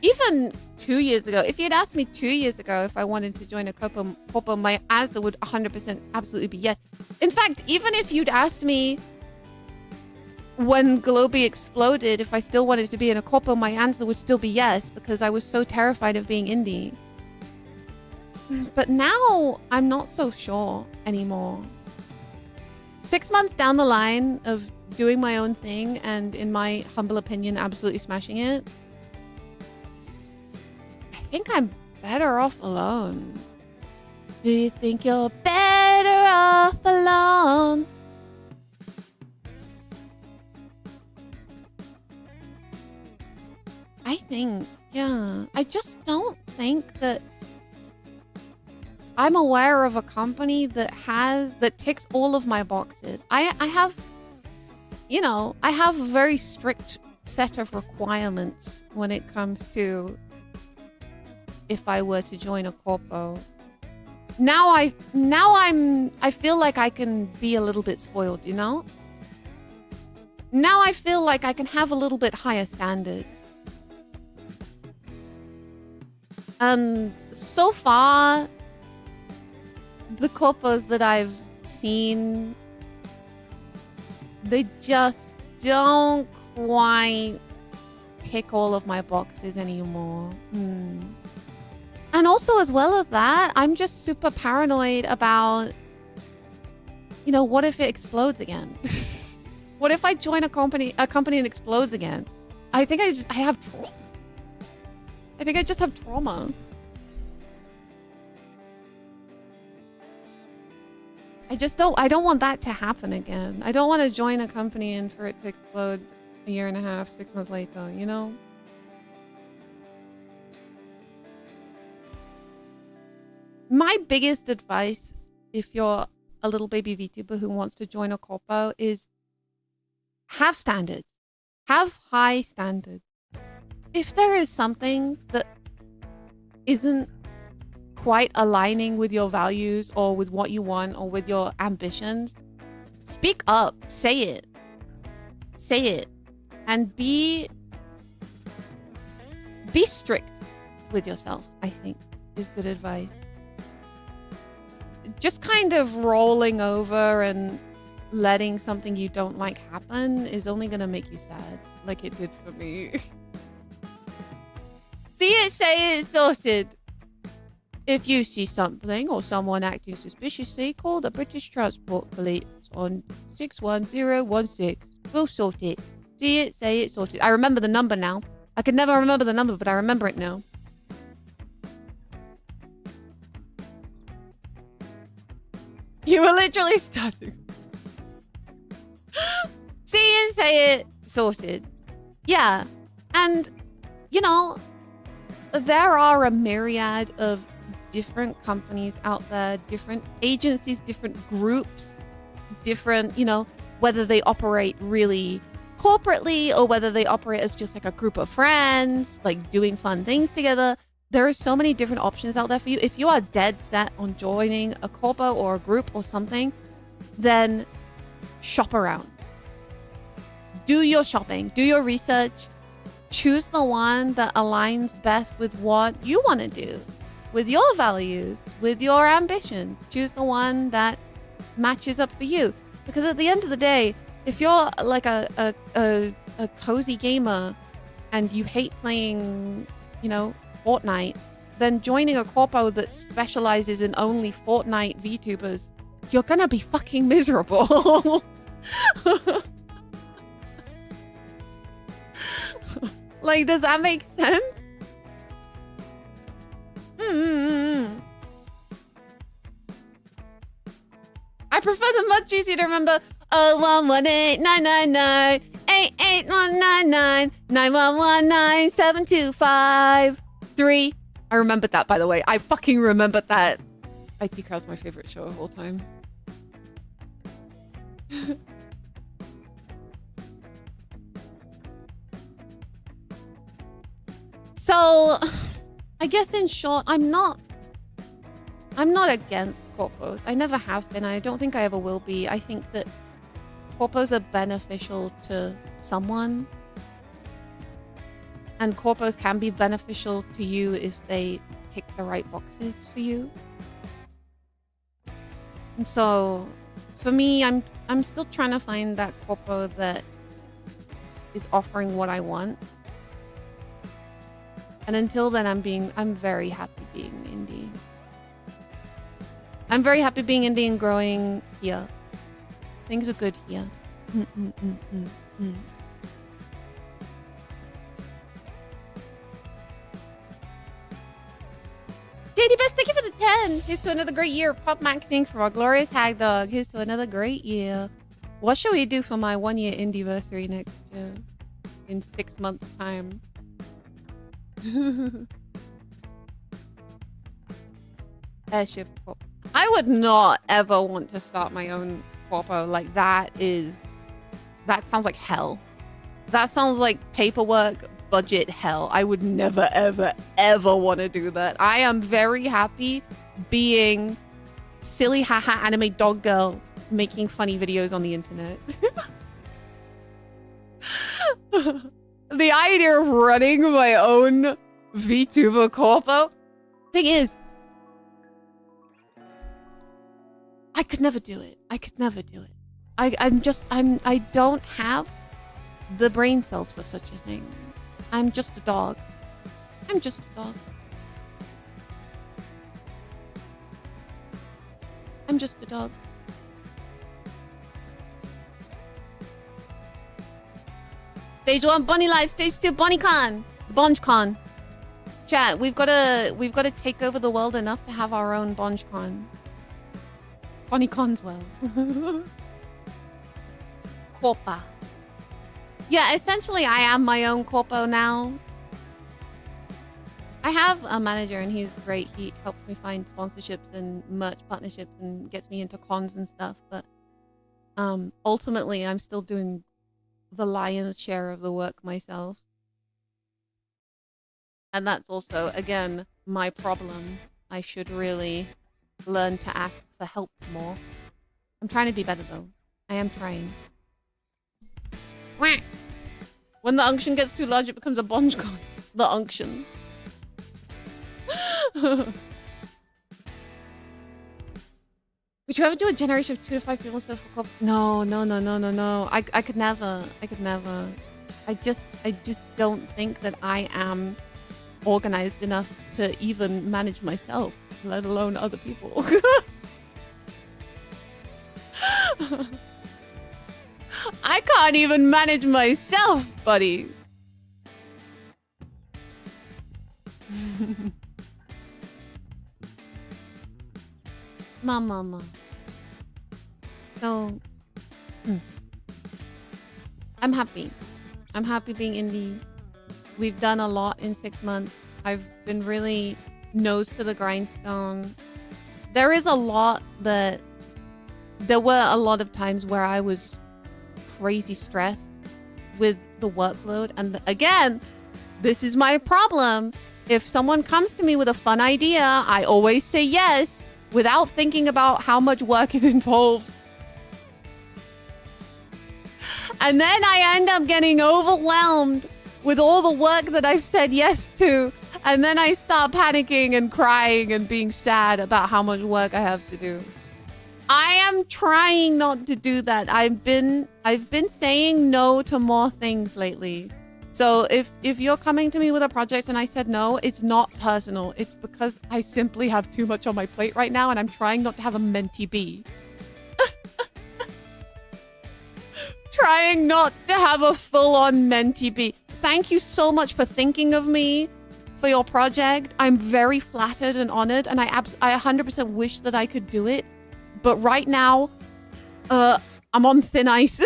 even 2 years ago, if you'd asked me 2 years ago if I wanted to join a corpo, my answer would 100% absolutely be yes. In fact, even if you'd asked me when Globy exploded if I still wanted to be in a corpo, my answer would still be yes, because I was so terrified of being indie. But now I'm not so sure anymore. 6 months down the line of doing my own thing, and in my humble opinion, absolutely smashing it, I think I'm better off alone. Do you think you're better off alone? I think, yeah. I just don't think that I'm aware of a company that ticks all of my boxes. I have, you know, I have a very strict set of requirements when it comes to if I were to join a corpo. Now I feel like I can be a little bit spoiled, you know? Now I feel like I can have a little bit higher standard. And so far, the corpos that I've seen, they just don't quite tick all of my boxes anymore. And also, as well as that, I'm just super paranoid about, you know, what if it explodes again? What if I join a company and it explodes again? I think I have trauma. I think I just have trauma. I don't want that to happen again. I don't want to join a company and for it to explode a year and a half, 6 months later, you know? My biggest advice, if you're a little baby VTuber who wants to join a corpo, is have standards. Have high standards. If there is something that isn't quite aligning with your values or with what you want or with your ambitions, speak up. Say it. Say it. And be strict with yourself, I think, is good advice. Just kind of rolling over and letting something you don't like happen is only going to make you sad, like it did for me. See it, say it, sorted. If you see something or someone acting suspiciously, call the British Transport Police on 61016. We'll sort it. See it, say it, sorted. I remember the number now. I could never remember the number, but I remember it now. You were literally starting. See it, say it, sorted. Yeah. And, you know, there are a myriad of different companies out there, different agencies, different groups, different, you know, whether they operate really corporately or whether they operate as just like a group of friends, like doing fun things together. There are so many different options out there for you. If you are dead set on joining a corpo or a group or something, then shop around. Do your shopping, do your research, choose the one that aligns best with what you want to do, with your values, with your ambitions. Choose the one that matches up for you. Because at the end of the day, if you're like a cozy gamer and you hate playing, you know, Fortnite, then joining a corpo that specializes in only Fortnite VTubers, you're gonna be fucking miserable. Like, does that make sense? I prefer the much easier to remember 0118999 I remembered that, by the way. I fucking remembered that. IT Crowd's my favorite show of all time. So, I guess in short, I'm not against corpos. I never have been. I don't think I ever will be. I think that corpos are beneficial to someone. And corpos can be beneficial to you if they tick the right boxes for you. And so, for me, I'm still trying to find that corpo that is offering what I want. And until then, I'm very happy being indie. I'm very happy being indie and growing here. Things are good here. JD Best, thank you for the 10. Here's to another great year of pop maxing from our glorious hag dog. Here's to another great year. What should we do for my 1 year indieversary next year? In 6 months' time. Airship corp. I would not ever want to start my own corpo. Like, that sounds like hell. That sounds like paperwork, budget hell. I would never, ever, ever want to do that. I am very happy being silly haha anime dog girl making funny videos on the internet. The idea of running my own VTuber corpo. Thing is, I could never do it. I could never do it. I don't have the brain cells for such a thing. I'm just a dog. I'm just a dog. I'm just a dog. Stage 1, Bunny Life. Stage 2, BonnyCon. BongeCon. Chat, we've got to take over the world enough to have our own BongeCon. BonnyCon's well. Corpa. Yeah, essentially I am my own corpo now. I have a manager and he's great. He helps me find sponsorships and merch partnerships and gets me into cons and stuff. But ultimately, I'm still doing the lion's share of the work myself. And that's also, again, my problem. I should really learn to ask for help more. I'm trying to be better, though. I am trying. When the unction gets too large, it becomes a BongeCon. The unction. Would you ever do a generation of 2 to 5 people instead of 4? No. I could never. I just don't think that I am organized enough to even manage myself, let alone other people. I can't even manage myself, buddy. Mama. So, I'm happy. I'm happy being indie. We've done a lot in 6 months. I've been really nose to the grindstone. There is a lot that... There were a lot of times where I was crazy stressed with the workload. And again, this is my problem. If someone comes to me with a fun idea, I always say yes without thinking about how much work is involved. And then I end up getting overwhelmed with all the work that I've said yes to. And then I start panicking and crying and being sad about how much work I have to do. I am trying not to do that. I've been saying no to more things lately. So if you're coming to me with a project and I said no, it's not personal. It's because I simply have too much on my plate right now and I'm trying not to have a mentee bee. Trying not to have a full-on mentee bee. Thank you so much for thinking of me for your project. I'm very flattered and honored, and I 100% wish that I could do it. But right now, I'm on thin ice.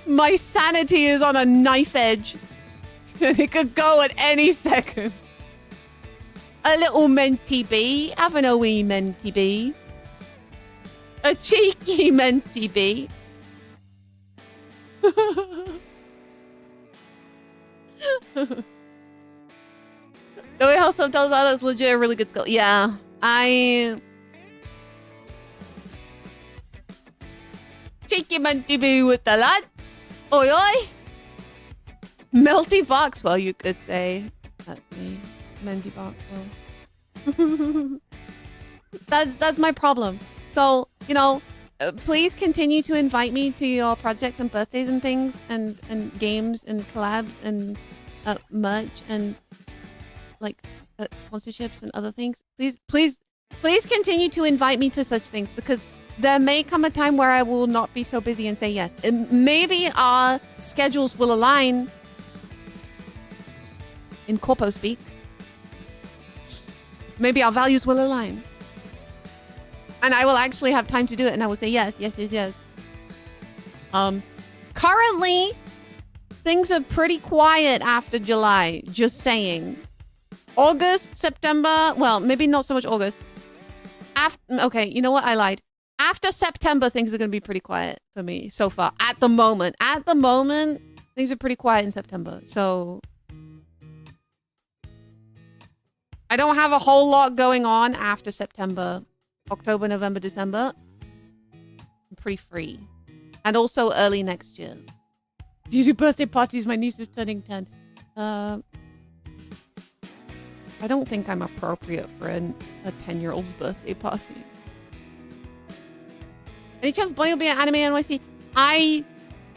My sanity is on a knife edge. And it could go at any second. A little mentee bee. Having a wee mentee bee. A cheeky mentee bee. The way how subtitles are, that's legit a really good skill. Yeah, cheeky mentee bee with the lads. Oi oi. Melty Barkswell, you could say. That's me. Mendy Barkswell. That's my problem. So, you know, please continue to invite me to your projects and birthdays and things and games and collabs and merch and like sponsorships and other things. Please continue to invite me to such things, because there may come a time where I will not be so busy and say yes. And maybe our schedules will align in corpo speak. Maybe our values will align. And I will actually have time to do it, and I will say yes. Currently, things are pretty quiet after July, just saying. August, September, well, maybe not so much August. Okay, you know what? I lied. After September, things are going to be pretty quiet for me so far. At the moment, things are pretty quiet in September. So I don't have a whole lot going on after September. October, November, December. I'm pretty free. And also early next year. Do you do birthday parties? My niece is turning 10. I don't think I'm appropriate for a 10-year-old's birthday party. Any chance Bonnie will be at Anime NYC? I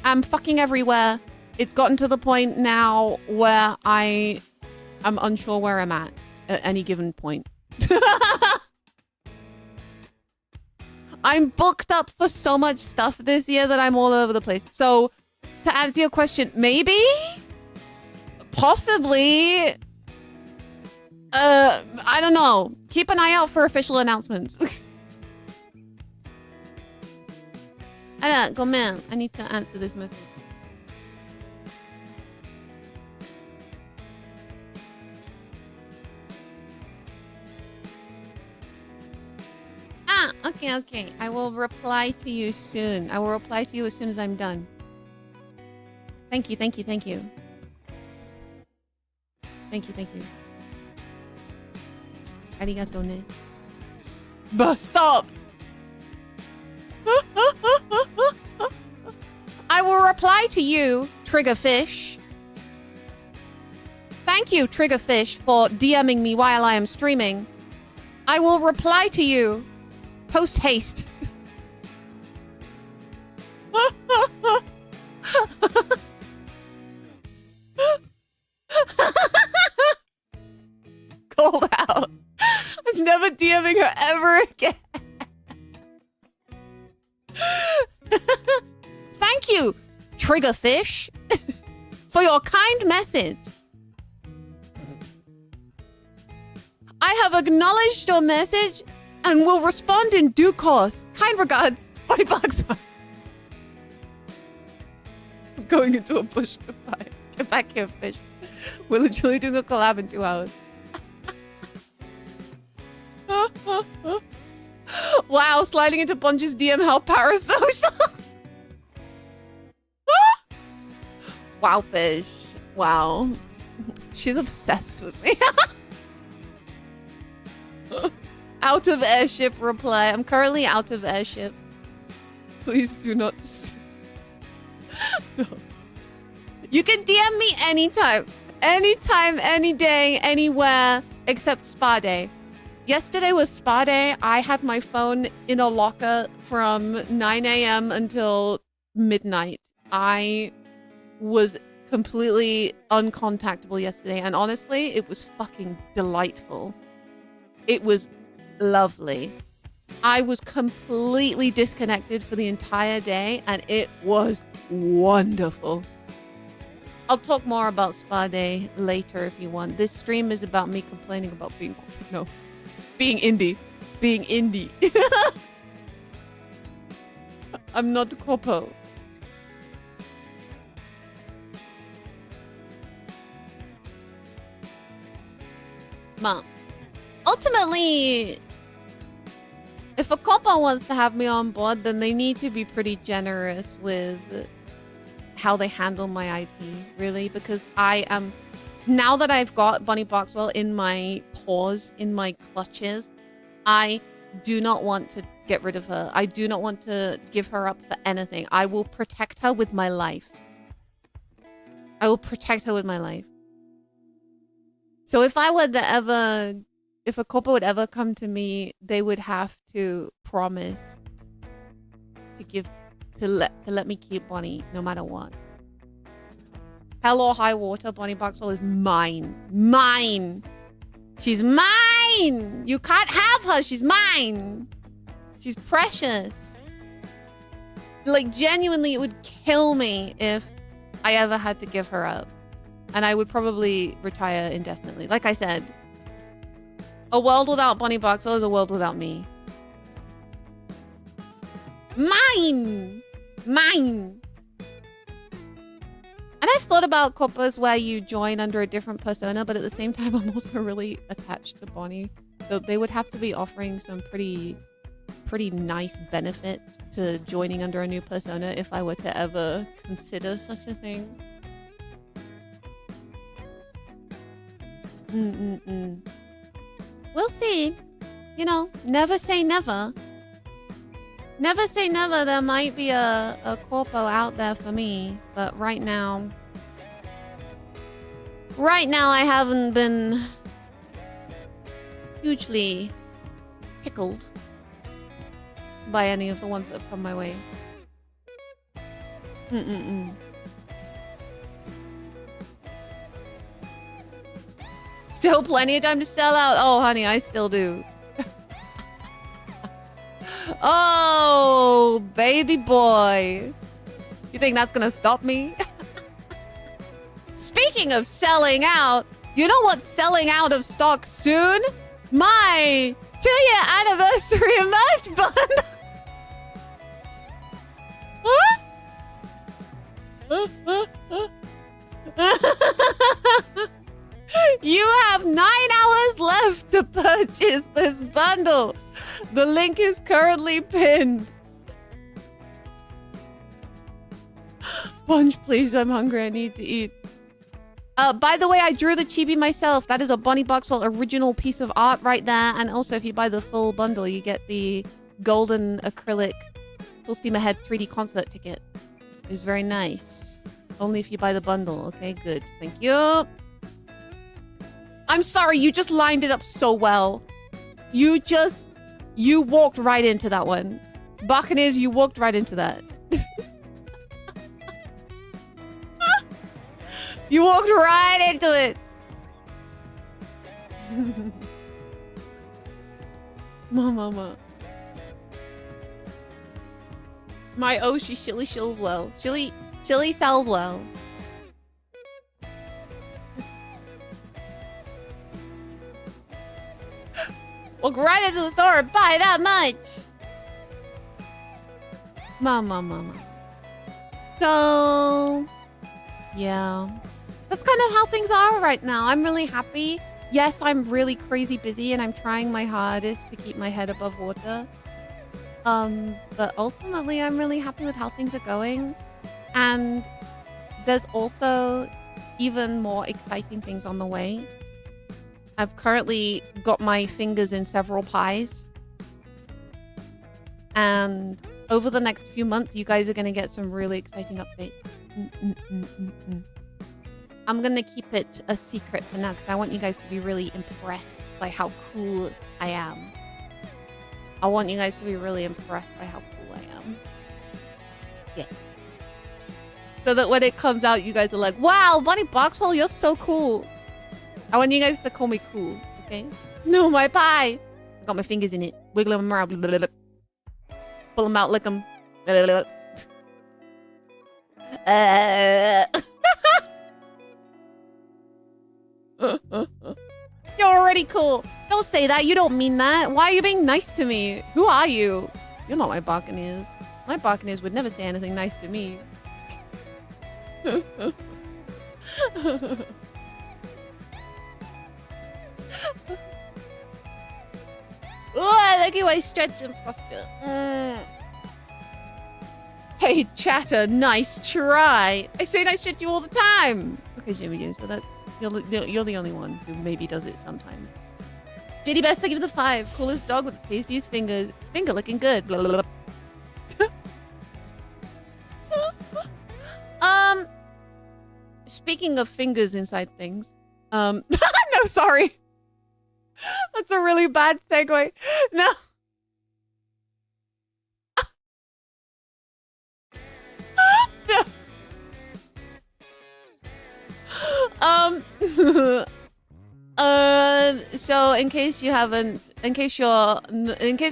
am fucking everywhere. It's gotten to the point now where I am unsure where I'm at any given point. I'm booked up for so much stuff this year that I'm all over the place. So, to answer your question, maybe? Possibly? I don't know. Keep an eye out for official announcements. Go man, I need to answer this message. Okay. I will reply to you soon. I will reply to you as soon as I'm done. Thank you. Arigato ne. But stop! I will reply to you, Triggerfish. Thank you, Triggerfish, for DMing me while I am streaming. I will reply to you post haste. Called out. I'm never DMing her ever again. Thank you, Triggerfish, for your kind message. I have acknowledged your message and will respond in due course. Kind regards, Barkswell. going into a bush to fight. Get back here, fish. We're literally doing a collab in 2 hours. Wow, sliding into Bunch's DM, how parasocial. Wow, fish. Wow. She's obsessed with me. Out of airship reply. I'm currently out of airship. Please do not. No. You can DM me anytime. Anytime, any day, anywhere, except spa day. Yesterday was spa day. I had my phone in a locker from 9 a.m. until midnight. I was completely uncontactable yesterday. And honestly, it was fucking delightful. It was lovely. I was completely disconnected for the entire day, and it was wonderful. I'll talk more about spa day later if you want. This stream is about me complaining about being indie. Being indie. I'm not corpo. Mom. Ultimately, if a corpo wants to have me on board, then they need to be pretty generous with how they handle my IP, really, because I am, now that I've got Bunny Barkswell in my paws, in my clutches, I do not want to get rid of her. I do not want to give her up for anything. I will protect her with my life. I will protect her with my life. So if I were to ever, if a couple would ever come to me, they would have to promise to let me keep Bonnie no matter what. Hell or high water, Bonnie Barkswell is mine. Mine. She's mine. You can't have her. She's mine. She's precious. Like, genuinely, it would kill me if I ever had to give her up. And I would probably retire indefinitely. Like I said, a world without Bonnie Barkswell is a world without me. Mine! Mine! And I've thought about couples where you join under a different persona, but at the same time, I'm also really attached to Bonnie. So they would have to be offering some pretty nice benefits to joining under a new persona if I were to ever consider such a thing. We'll see. You know, never say never. Never say never. There might be a corpo out there for me, but right now I haven't been hugely tickled by any of the ones that have come my way. Still plenty of time to sell out. Oh, honey, I still do. Oh, baby boy. You think that's gonna stop me? Speaking of selling out, you know what's selling out of stock soon? My 2-year anniversary merch bundle. You have 9 hours left to purchase this bundle. The link is currently pinned. Bunch, please, I'm hungry. I need to eat. By the way, I drew the chibi myself. That is a Bonnie Barkswell original piece of art right there. And also, if you buy the full bundle, you get the golden acrylic Full Steam Ahead 3D concert ticket. It's very nice. Only if you buy the bundle. Okay, good. Thank you. I'm sorry, you just lined it up so well. You walked right into that one. Barkaneers, you walked right into that. You walked right into it. Mama. My she shilly shills well. Chili sells well. Walk right into the store and buy that much. Mama. So, Yeah. That's kind of how things are right now. I'm really happy. Yes, I'm really crazy busy and I'm trying my hardest to keep my head above water. But ultimately, I'm really happy with how things are going. And there's also even more exciting things on the way. I've currently got my fingers in several pies. And over the next few months, you guys are going to get some really exciting updates. I'm going to keep it a secret for now because I want you guys to be really impressed by how cool I am. I want you guys to be really impressed by how cool I am. Yeah. So that when it comes out, you guys are like, wow, Bunny Barkswell, you're so cool. I want you guys to call me cool, okay? No, my pie. I got my fingers in it. Wiggle them around. Pull them out, lick them. You're already cool. Don't say that. You don't mean that. Why are you being nice to me? Who are you? You're not my Barkaneers. My Barkaneers would never say anything nice to me. Oh, look at my stretch and posture. Hey, chatter, nice try. I say nice shit to you all the time. Okay, Jimmy James, but that's you're the only one who maybe does it sometimes. JD Best, thank you for the 5. Coolest dog with the tastiest fingers. Finger looking good. Blah, blah, blah. Speaking of fingers inside things. No, sorry. That's a really bad segue. No. So in case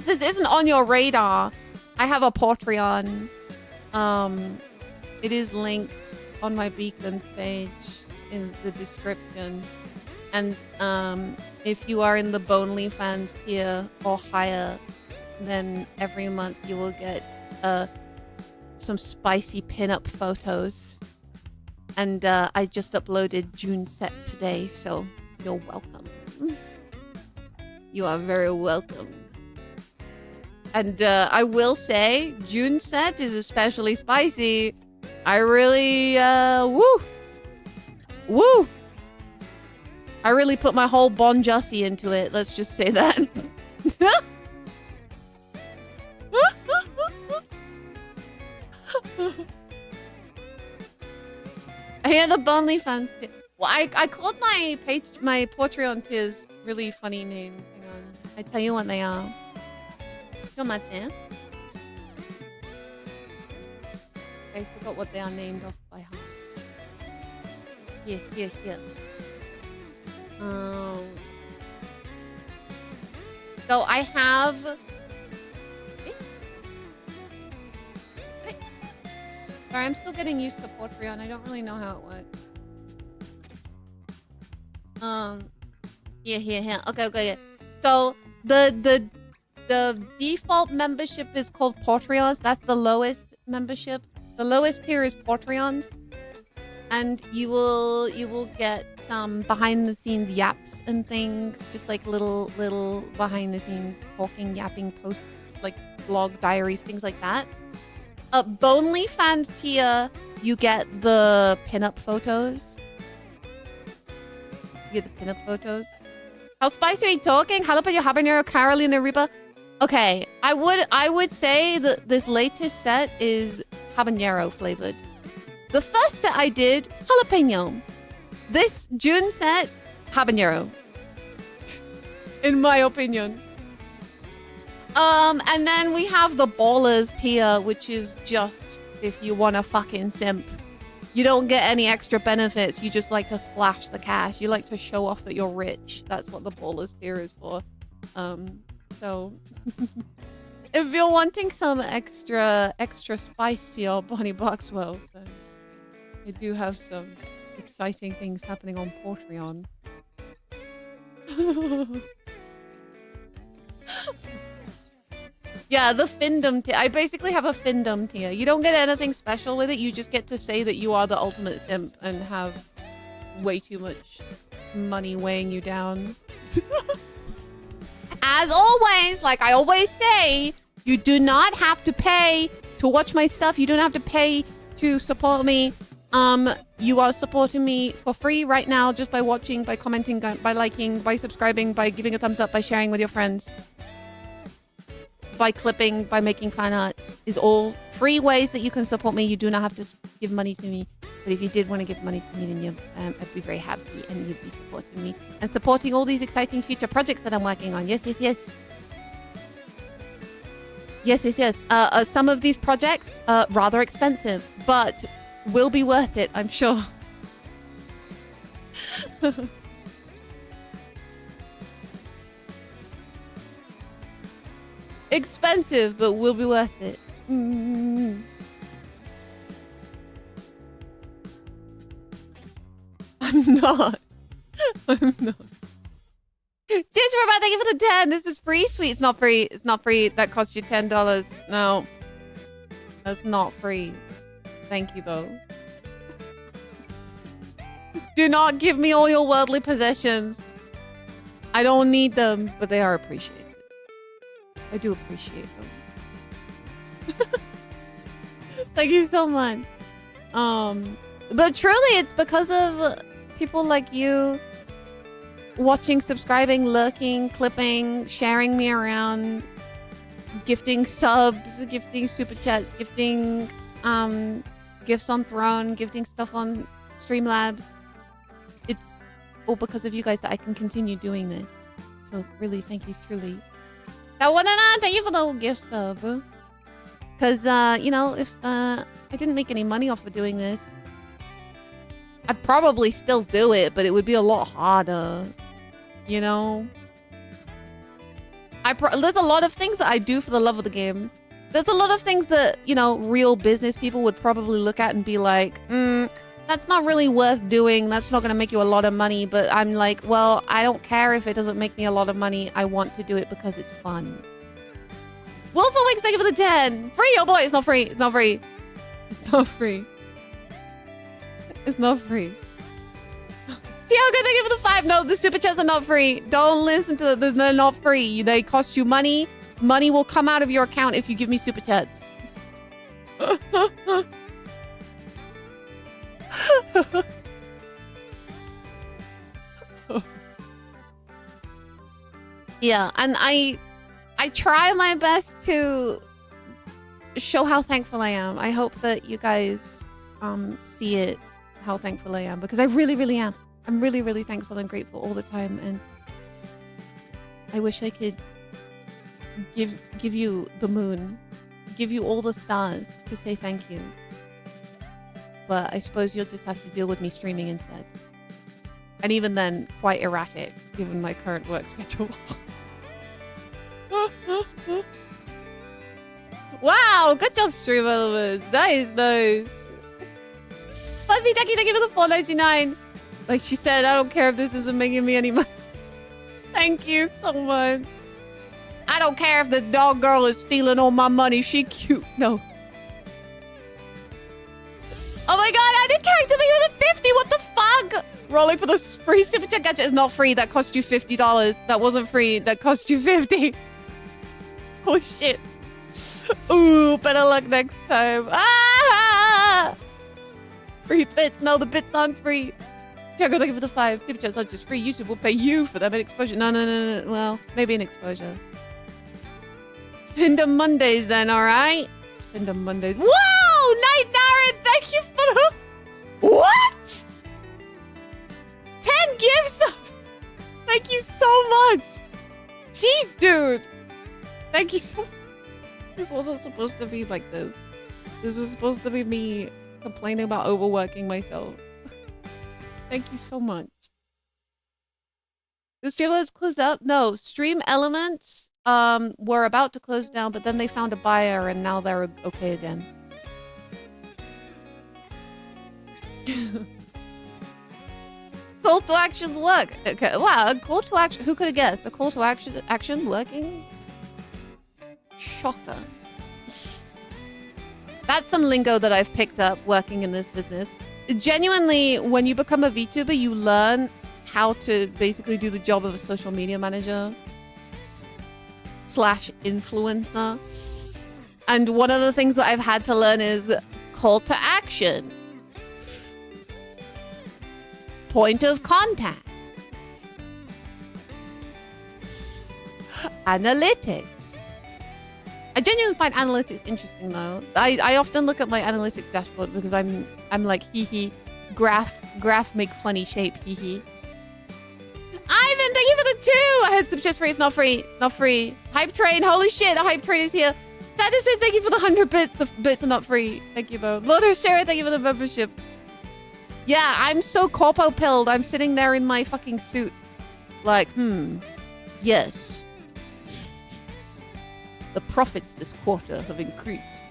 this isn't on your radar, I have a Patreon. It is linked on my Beacons page in the description. And if you are in the Bonely Fans tier or higher, then every month you will get some spicy pinup photos. And I just uploaded June set today, so you're welcome. You are very welcome. And I will say, June set is especially spicy. I really, woo! I really put my whole Bon Jussie into it. Let's just say that. I hear the Bonely fans. Well, I called my Patreon tiers really funny names. Hang on. I tell you what they are. Tomate. I forgot what they are named off by heart. Here. So I have... Sorry, I'm still getting used to Patreon. I don't really know how it works. Here. Okay. So the default membership is called Patreons. That's the lowest membership. The lowest tier is Patreons. And you will get some behind the scenes yaps and things, just like little behind the scenes talking, yapping posts, like blog diaries, things like that. Bonely Fans tier, you get the pinup photos. How spicy are you talking? Jalapeno habanero, Carolina Reaper. Okay, I would say that this latest set is habanero flavored. The first set I did, jalapeno. This June set, habanero. In my opinion. And then we have the Ballers tier, which is just if you want to fucking simp. You don't get any extra benefits. You just like to splash the cash. You like to show off that you're rich. That's what the Ballers tier is for. So if you're wanting some extra spice to your Bonnie Barkswell, then I do have some exciting things happening on Patreon. Yeah, the Findom tier. I basically have a Findom tier. You don't get anything special with it. You just get to say that you are the ultimate simp and have way too much money weighing you down. As always, like I always say, you do not have to pay to watch my stuff. You don't have to pay to support me. You are supporting me for free right now just by watching, by commenting, by liking, by subscribing, by giving a thumbs up, by sharing with your friends. By clipping, by making fan art is all free ways that you can support me. You do not have to give money to me. But if you did want to give money to me, then I'd be very happy and you'd be supporting me and supporting all these exciting future projects that I'm working on. Yes, yes, yes. Yes, yes, yes. Some of these projects are rather expensive, but will be worth it, I'm sure. Expensive, but will be worth it. Mm. I'm not. I'm not. Cheers, Robot. Thank you for the 10. This is free, sweet. It's not free. It's not free. That cost you $10. No. That's not free. Thank you, though. Do not give me all your worldly possessions. I don't need them, but they are appreciated. I do appreciate them. Thank you so much. But truly, it's because of people like you watching, subscribing, lurking, clipping, sharing me around, gifting subs, gifting super chats, gifting gifts on Throne, gifting stuff on Streamlabs. It's all because of you guys that I can continue doing this. So really, thank you truly. That one and thank you for the whole gift sub. Because, you know, if I didn't make any money off of doing this, I'd probably still do it, but it would be a lot harder. You know? There's a lot of things that I do for the love of the game. There's a lot of things that, you know, real business people would probably look at and be like, that's not really worth doing. That's not going to make you a lot of money. But I'm like, well, I don't care if it doesn't make me a lot of money. I want to do it because it's fun. Wolf Wings, thank you for the 10. Free, oh boy, it's not free. It's not free. It's not free. It's not free. Tiago, thank you for the 5. No, the super chats are not free. Don't listen to them. They're not free. They cost you money. Money will come out of your account if you give me super chats. Yeah, and I try my best to show how thankful I am. I hope that you guys see it, how thankful I am, because I really, really am. I'm really, really thankful and grateful all the time, and I wish I could give you the moon, give you all the stars to say thank you. But I suppose you'll just have to deal with me streaming instead. And even then, quite erratic, given my current work schedule. Wow, good job, stream elements. Nice, nice. Fuzzy Ducky, thank you for the $4.99. Like she said, I don't care if this isn't making me any money. Thank you so much. I don't care if the dog girl is stealing all my money. She cute. No. Oh my god, I did character thing with a 50. What the fuck? Rolling for the free super chat gadget is not free. That cost you $50. That wasn't free. That cost you 50. Oh shit. Ooh, better luck next time. Ah! Free bits. No, the bits aren't free. Tiago, thank you for the 5. Super chats aren't just free. YouTube will pay you for them in exposure. No. Well, maybe in exposure. Findom Mondays then, alright? Findom Mondays. Whoa! Night Naren, thank you for the... What? 10 gift subs! Thank you so much! Jeez, dude! Thank you so much. This wasn't supposed to be like this. This was supposed to be me complaining about overworking myself. Thank you so much. The stream has closed out? No, Stream Elements were about to close down, but then they found a buyer and now they're okay again. Call to actions work. Okay, wow, a call to action. Who could have guessed? A call to action working? Sure. Shocker. That's some lingo that I've picked up working in this business. Genuinely, when you become a VTuber, you learn how to basically do the job of a social media manager / influencer. And one of the things that I've had to learn is call to action, point of contact, analytics. I genuinely find analytics interesting though. I often look at my analytics dashboard because I'm like hee graph make funny shape hee. Ivan, thank you for the 2. I had some just free. It's not free. Not free. Hype train. Holy shit, the hype train is here. That is it. Thank you for the 100 bits. The bits are not free. Thank you though. Lord of Sherry, thank you for the membership. Yeah, I'm so corpo pilled. I'm sitting there in my fucking suit. Like, yes. The profits this quarter have increased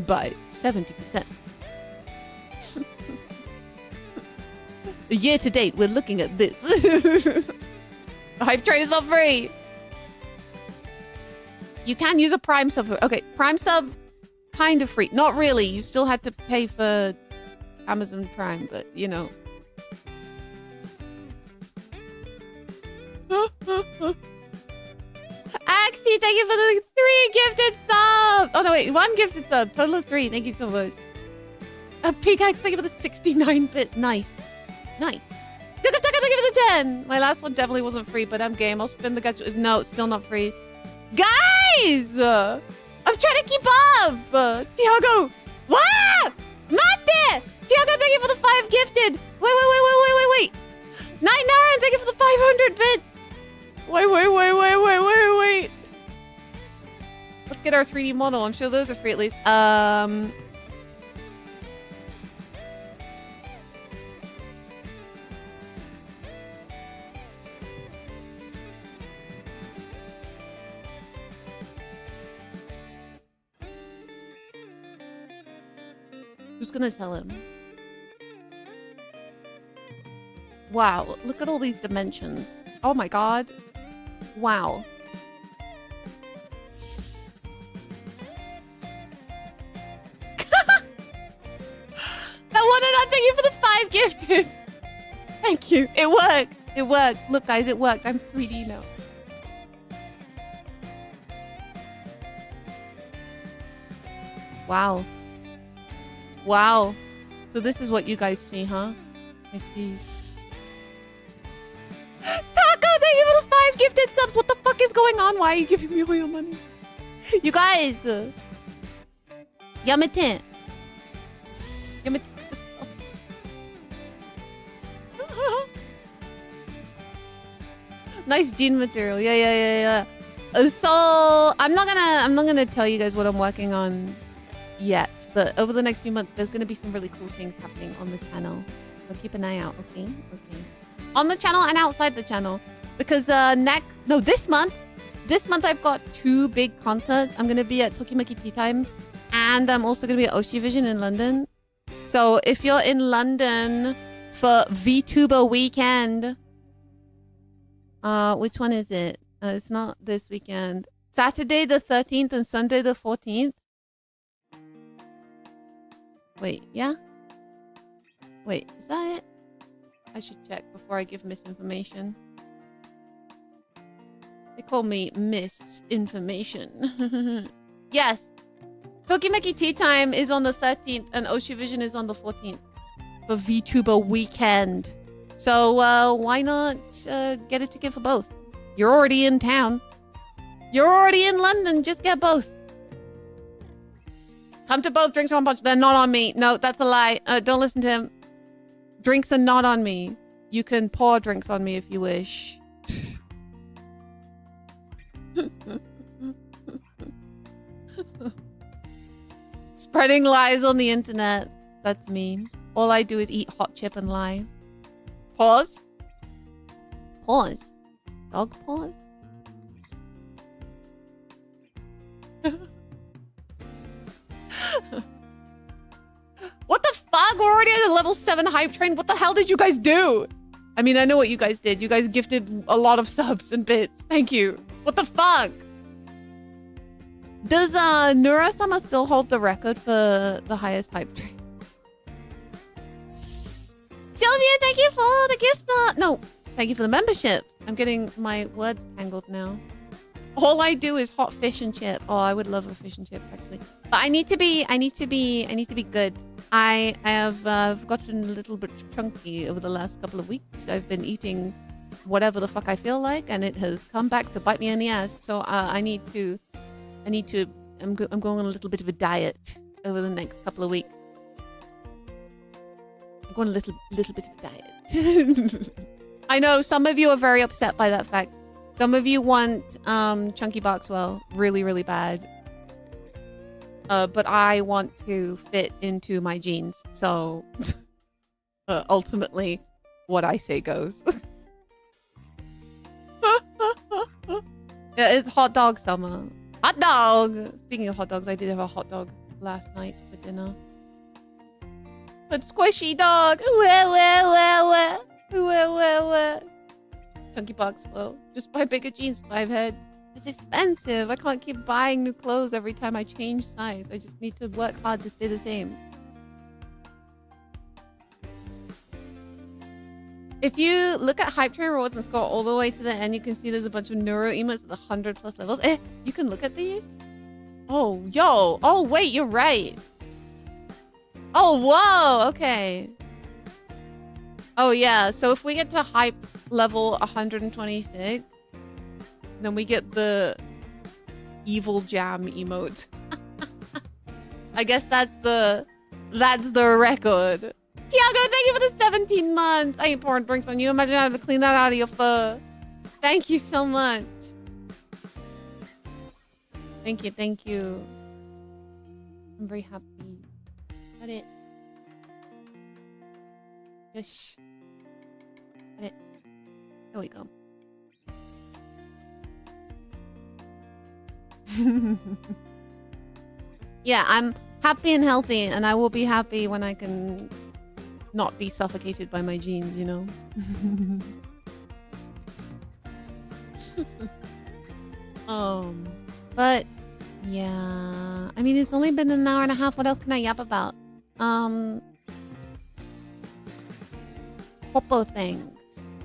by 70%. Year to date, we're looking at this. The hype train is not free. You can use a Prime sub. Okay, Prime sub, kind of free. Not really. You still had to pay for Amazon Prime, but you know. Axie, thank you for the 3 gifted subs. Oh no, wait, 1 gifted sub. Total of 3. Thank you so much. Pickaxe, thank you for the 69 bits. Nice. Nice. Thank you for the 10. My last one definitely wasn't free, but I'm game. I'll spin the gadget. No, it's still not free. Guys! I'm trying to keep up. Tiago. What? Mate! Tiago, thank you for the 5 gifted. Wait. Night Naren, thank you for the 500 bits. Wait. Let's get our 3D model. I'm sure those are free at least. Who's gonna tell him? Wow, look at all these dimensions. Oh my god. Wow. That one and thank you for the 5 gifted. Thank you. It worked. It worked. Look, guys, it worked. I'm 3D now. Wow. Wow. So this is what you guys see, huh? I see. Taco, thank you for the 5 gifted subs. What the fuck is going on? Why are you giving me all your money? You guys. Yamete. Nice jean material. Yeah. So I'm not gonna tell you guys what I'm working on yet, but over the next few months there's gonna be some really cool things happening on the channel. So keep an eye out, okay? On the channel and outside the channel. Because this month I've got 2 big concerts. I'm gonna be at Tokimeki Tea Time, and I'm also gonna be at Oshi Vision in London. So if you're in London for VTuber weekend, which one is it? It's not this weekend. Saturday the 13th and Sunday the 14th. Wait, yeah? Wait, is that it? I should check before I give misinformation. They call me misinformation. Yes. Tokimeki Tea Time is on the 13th and Oshi Vision is on the 14th for VTuber weekend. So why not get a ticket for both? You're already in town. You're already in London. Just get both. Come to both. Drinks are on punch. They're not on me. No, that's a lie. Don't listen to him. Drinks are not on me. You can pour drinks on me if you wish. Spreading lies on the internet. That's me. All I do is eat hot chip and lie. Pause. Pause. Dog pause. What the fuck? We're already at a level 7 hype train. What the hell did you guys do? I mean, I know what you guys did. You guys gifted a lot of subs and bits. Thank you. What the fuck? Does Nura-sama still hold the record for the highest hype train? Sylvia, thank you for the gifts. No, thank you for the membership. I'm getting my words tangled now. All I do is hot fish and chip. Oh, I would love a fish and chips actually. But I need to be good. I have gotten a little bit chunky over the last couple of weeks. I've been eating whatever the fuck I feel like, and it has come back to bite me in the ass. So I'm going on a little bit of a diet over the next couple of weeks. I'm going a little bit of a diet. I know some of you are very upset by that fact. Some of you want chunky Barkswell really, really bad. But I want to fit into my jeans. So ultimately, what I say goes. Yeah, it's hot dog summer. Hot dog! Speaking of hot dogs, I did have a hot dog last night for dinner. But squishy dog! Chunky Barkswell. Just buy bigger jeans, 5 head. It's expensive. I can't keep buying new clothes every time I change size. I just need to work hard to stay the same. If you look at Hype Train rewards and scroll all the way to the end, you can see there's a bunch of neuro emotes at the 100+ levels. You can look at these? Oh, yo. Oh, wait, you're right. Oh, whoa. Okay. Oh, yeah. So if we get to Hype level 126, then we get the evil jam emote. I guess that's the record. Tiago, thank you for the 17 months. I ain't pouring drinks on you. Imagine having to clean that out of your fur. Thank you so much. Thank you, thank you. I'm very happy. Got it. Yes. Got it. There we go. Yeah, I'm happy and healthy, and I will be happy when I can not be suffocated by my jeans, you know? But yeah, I mean, it's only been an hour and a half. What else can I yap about? Hoppo things.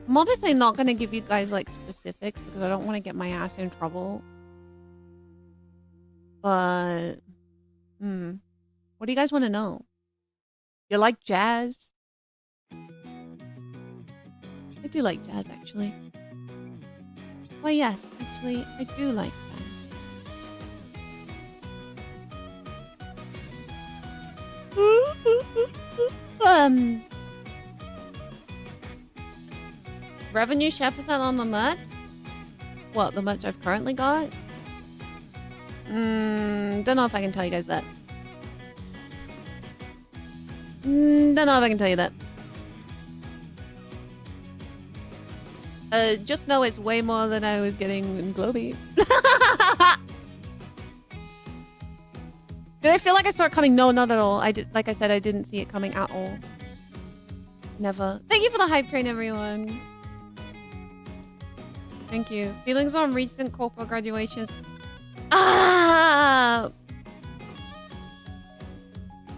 I'm obviously not going to give you guys like specifics because I don't want to get my ass in trouble. But, what do you guys want to know? You like jazz? I do like jazz, actually. Well, yes, actually, I do like jazz. Revenue share percent on the merch? What, the merch I've currently got? Don't know if I can tell you guys that. Don't know if I can tell you that. Just know it's way more than I was getting in Globy. Did I feel like I saw it coming? No, not at all. Like I said, I didn't see it coming at all. Never. Thank you for the hype train, everyone. Thank you. Feelings on recent corporate graduations.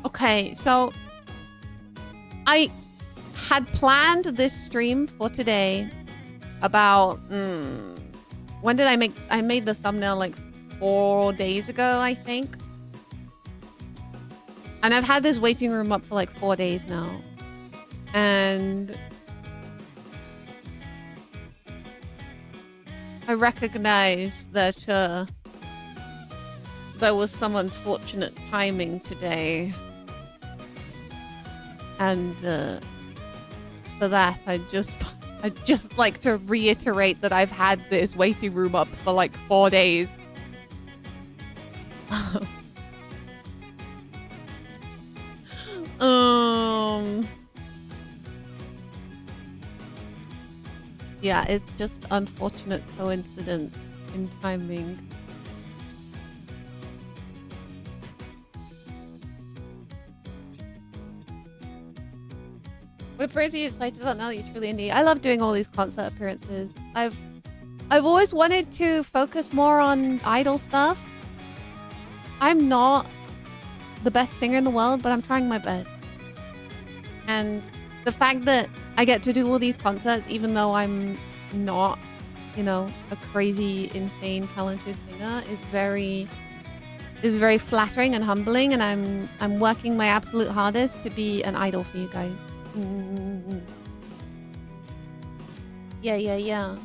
Okay, so I had planned this stream for today about when did I made the thumbnail like 4 days ago, I think. And I've had this waiting room up for like 4 days now. And I recognize that there was some unfortunate timing today. And for that, I'd just like to reiterate that I've had this waiting room up for like 4 days. Yeah, it's just unfortunate coincidence in timing. What appearance are you excited about now that you're truly indie? I love doing all these concert appearances. I've always wanted to focus more on idol stuff. I'm not the best singer in the world, but I'm trying my best. And the fact that I get to do all these concerts, even though I'm not, you know, a crazy, insane, talented singer, is very flattering and humbling. And I'm working my absolute hardest to be an idol for you guys. Mm-hmm. Yeah.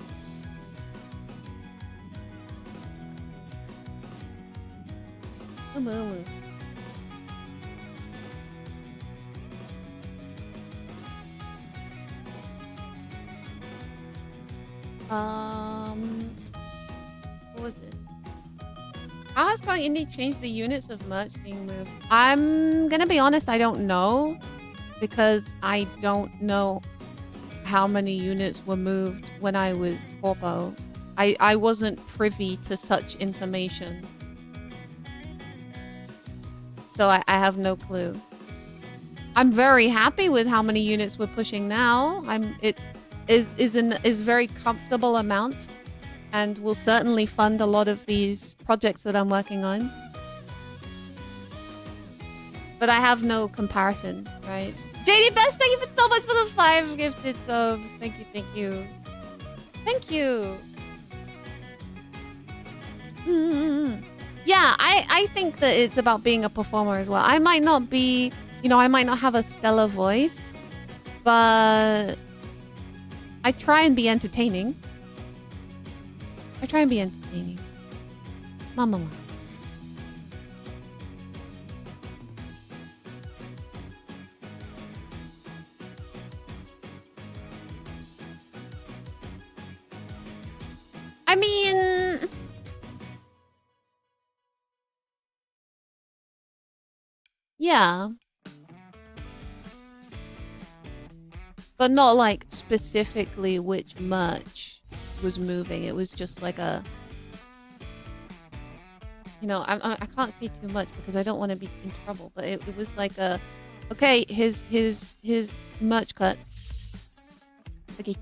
What was this? How has going indie changed the units of merch being moved? I'm gonna be honest, I don't know, because I don't know how many units were moved when I was corpo. I wasn't privy to such information, so I have no clue. I'm very happy with how many units we're pushing now. It is a very comfortable amount, and will certainly fund a lot of these projects that I'm working on. But I have no comparison, right? JD Best, thank you so much for the 5 gifted subs. Thank you. Thank you. Yeah, I think that it's about being a performer as well. I might not be, you know, I might not have a stellar voice, but I try and be entertaining. Mama. I mean, yeah. But not like specifically which merch was moving. It was just like a, you know, I can't say too much because I don't want to be in trouble, but it was like a, okay, his merch cut. Okay.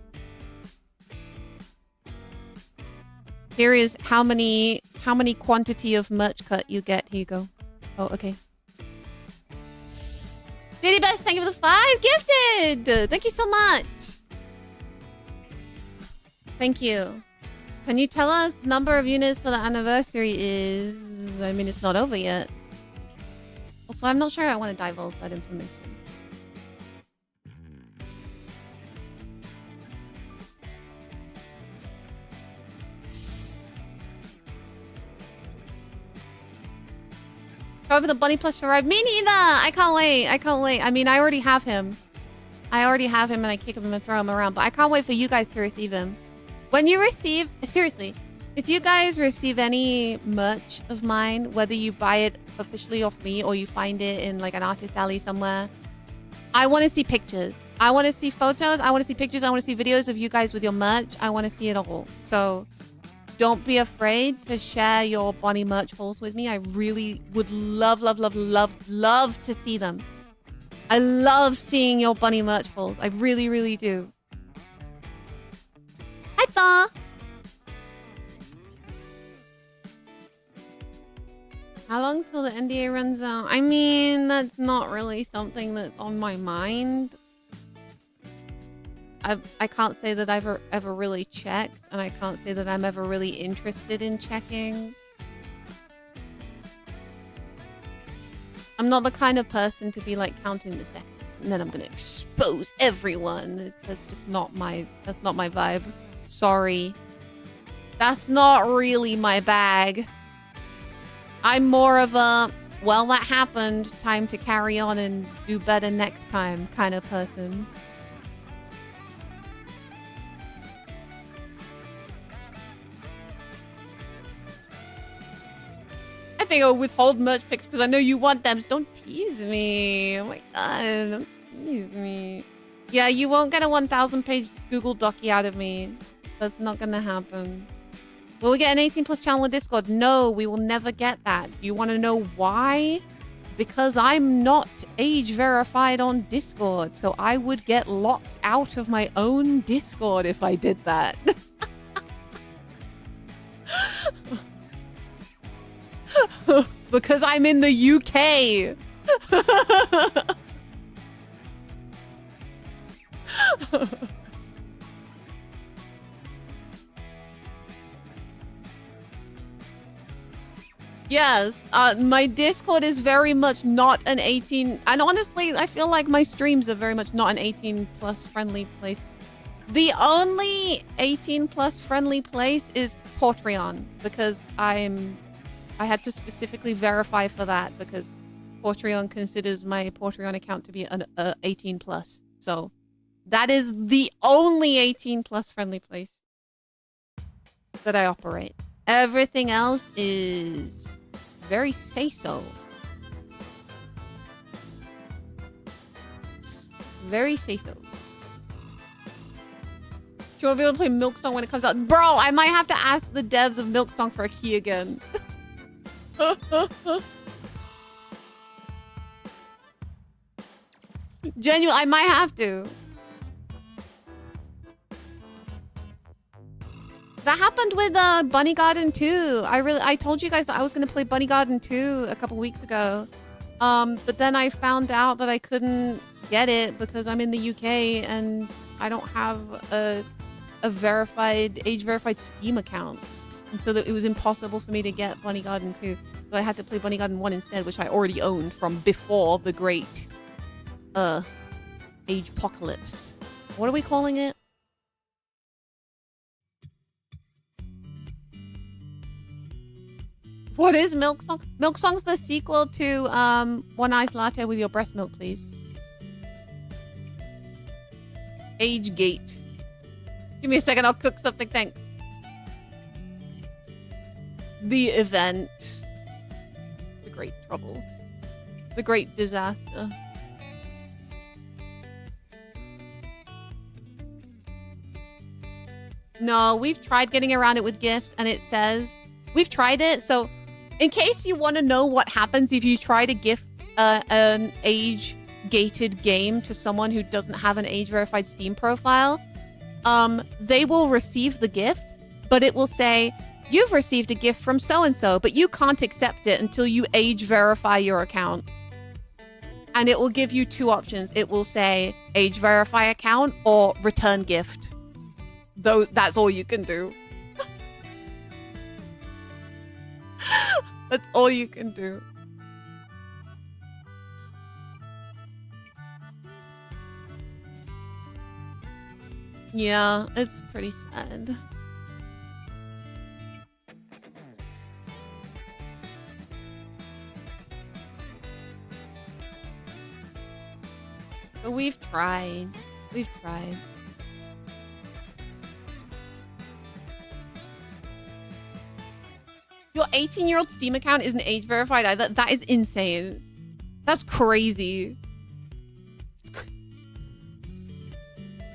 Here is how many quantity of merch cut you get. Here you go. Oh, okay. JD Best, thank you for the 5 gifted. Thank you so much. Thank you. Can you tell us the number of units for the anniversary is? I mean, it's not over yet. Also, I'm not sure I want to divulge that information. However, the bunny plush arrived. Me neither. I can't wait. I mean, I already have him. And I kick him and throw him around. But I can't wait for you guys to receive him. When you receive... Seriously. If you guys receive any merch of mine, whether you buy it officially off me or you find it in like an artist alley somewhere, I want to see pictures. I want to see photos. I want to see pictures. I want to see videos of you guys with your merch. I want to see it all. So... don't be afraid to share your Bonnie merch hauls with me. I really would love to see them. I love seeing your Bonnie merch hauls. I really, really do. Hi, Thaw. How long till the NDA runs out? I mean, that's not really something that's on my mind. I can't say that I've ever really checked, and I can't say that I'm ever really interested in checking. I'm not the kind of person to be like counting the seconds and then I'm gonna expose everyone. That's just not my vibe. Sorry. That's not really my bag. I'm more of a, well, that happened, time to carry on and do better next time kind of person. I think I'll withhold merch pics because I know you want them. Don't tease me. Oh my god, don't tease me. Yeah, you won't get a 1,000-page Google Docie out of me. That's not gonna happen. Will we get an 18+ channel in Discord? No, we will never get that. You want to know why? because I'm not age verified on Discord, so I would get locked out of my own Discord if I did that. Because I'm in the UK. Yes, my Discord is very much not an 18, and honestly, I feel like my streams are very much not an 18 plus friendly place. The only 18 plus friendly place is Patreon, because I had to specifically verify for that because Patreon considers my Patreon account to be an 18 plus. So that is the only 18 plus friendly place that I operate. Everything else is very say-so. Very say-so. Do you want to be able to play Milk Song when it comes out? Bro, I might have to ask the devs of Milk Song for a key again. Genuine, I might have to. That happened with Bunny Garden 2. I told you guys that I was going to play Bunny Garden 2 a couple weeks ago. But then I found out that I couldn't get it because I'm in the UK and I don't have a age-verified Steam account. And so that it was impossible for me to get Bunny Garden 2. So I had to play Bunny Garden 1 instead, which I already owned from before the great age-pocalypse. What are we calling it? What is Milk Song? Milk Song's the sequel to One Iced Latte with Your Breast Milk, please. Age Gate. Give me a second, I'll cook something, thanks. The Event. The Great Troubles. The Great Disaster. No, we've tried getting around it with gifts and it says... We've tried it, so... In case you want to know what happens if you try to gift an age-gated game to someone who doesn't have an age-verified Steam profile, they will receive the gift, but it will say, you've received a gift from so-and-so, but you can't accept it until you age-verify your account. And it will give you two options. It will say, age-verify account or return gift. That's all you can do. That's all you can do. Yeah, it's pretty sad. But we've tried. We've tried. Your 18-year-old Steam account isn't age verified either. That is insane. That's crazy.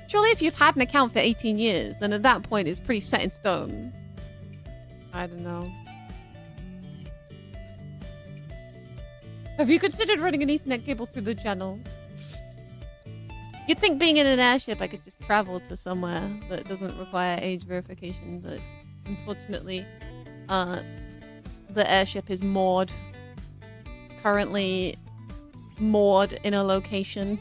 Surely if you've had an account for 18 years, then at that point it's pretty set in stone. I don't know. Have you considered running an Ethernet cable through the channel? You'd think being in an airship I could just travel to somewhere that doesn't require age verification, but unfortunately, the airship is moored. Currently moored in a location.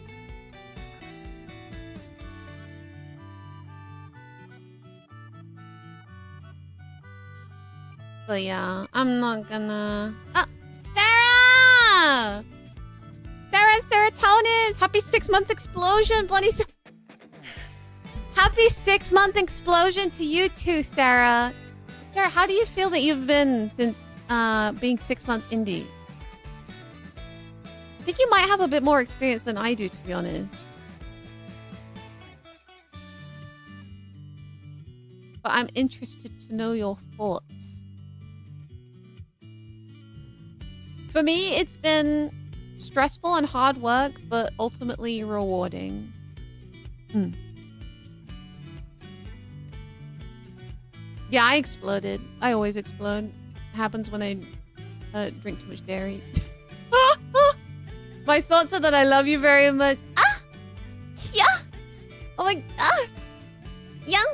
But yeah, I'm not gonna... Oh, Sarah! Sarah Serotonin! Happy 6 month explosion! Bloody... Happy 6 month explosion to you too, Sarah! Sarah, how do you feel that you've been since being 6 months indie? I think you might have a bit more experience than I do, to be honest. But I'm interested to know your thoughts. For me, it's been stressful and hard work, but ultimately rewarding. Yeah, I exploded. I always explode. It happens when I drink too much dairy. My thoughts are that I love you very much. Ah! Yeah! Oh my... Ah! Young!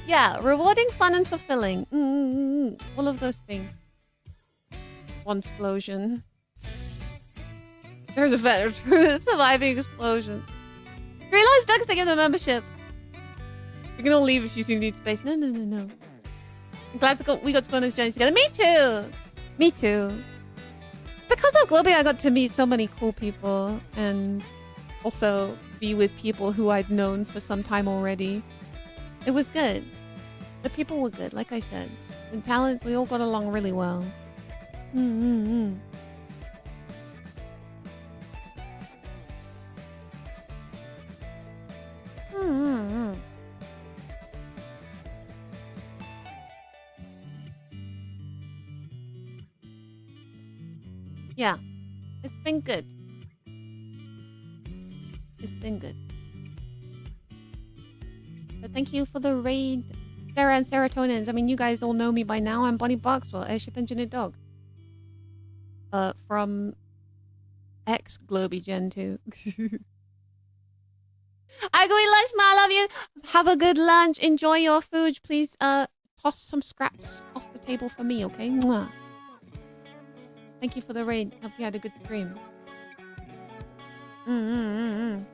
Yeah, rewarding, fun, and fulfilling. All of those things. One explosion. There's a veteran surviving explosions. 3 large ducks to give the membership. You can all leave if you do need space. No. I'm glad we got to go on this journey together. Me too. Me too. Because of Globby, I got to meet so many cool people and also be with people who I'd known for some time already. It was good. The people were good, like I said. The talents, we all got along really well. Yeah, it's been good. It's been good. But thank you for the raid, Sarah and Serotonins. I mean, you guys all know me by now. I'm Bonnie Barkswell, Airship Engineered Dog. From ex-Globby Gen 2. I go eat lunch, ma. I love you. Have a good lunch. Enjoy your food. Please, toss some scraps off the table for me, okay? Mwah. Thank you for the raid. Hope you had a good stream.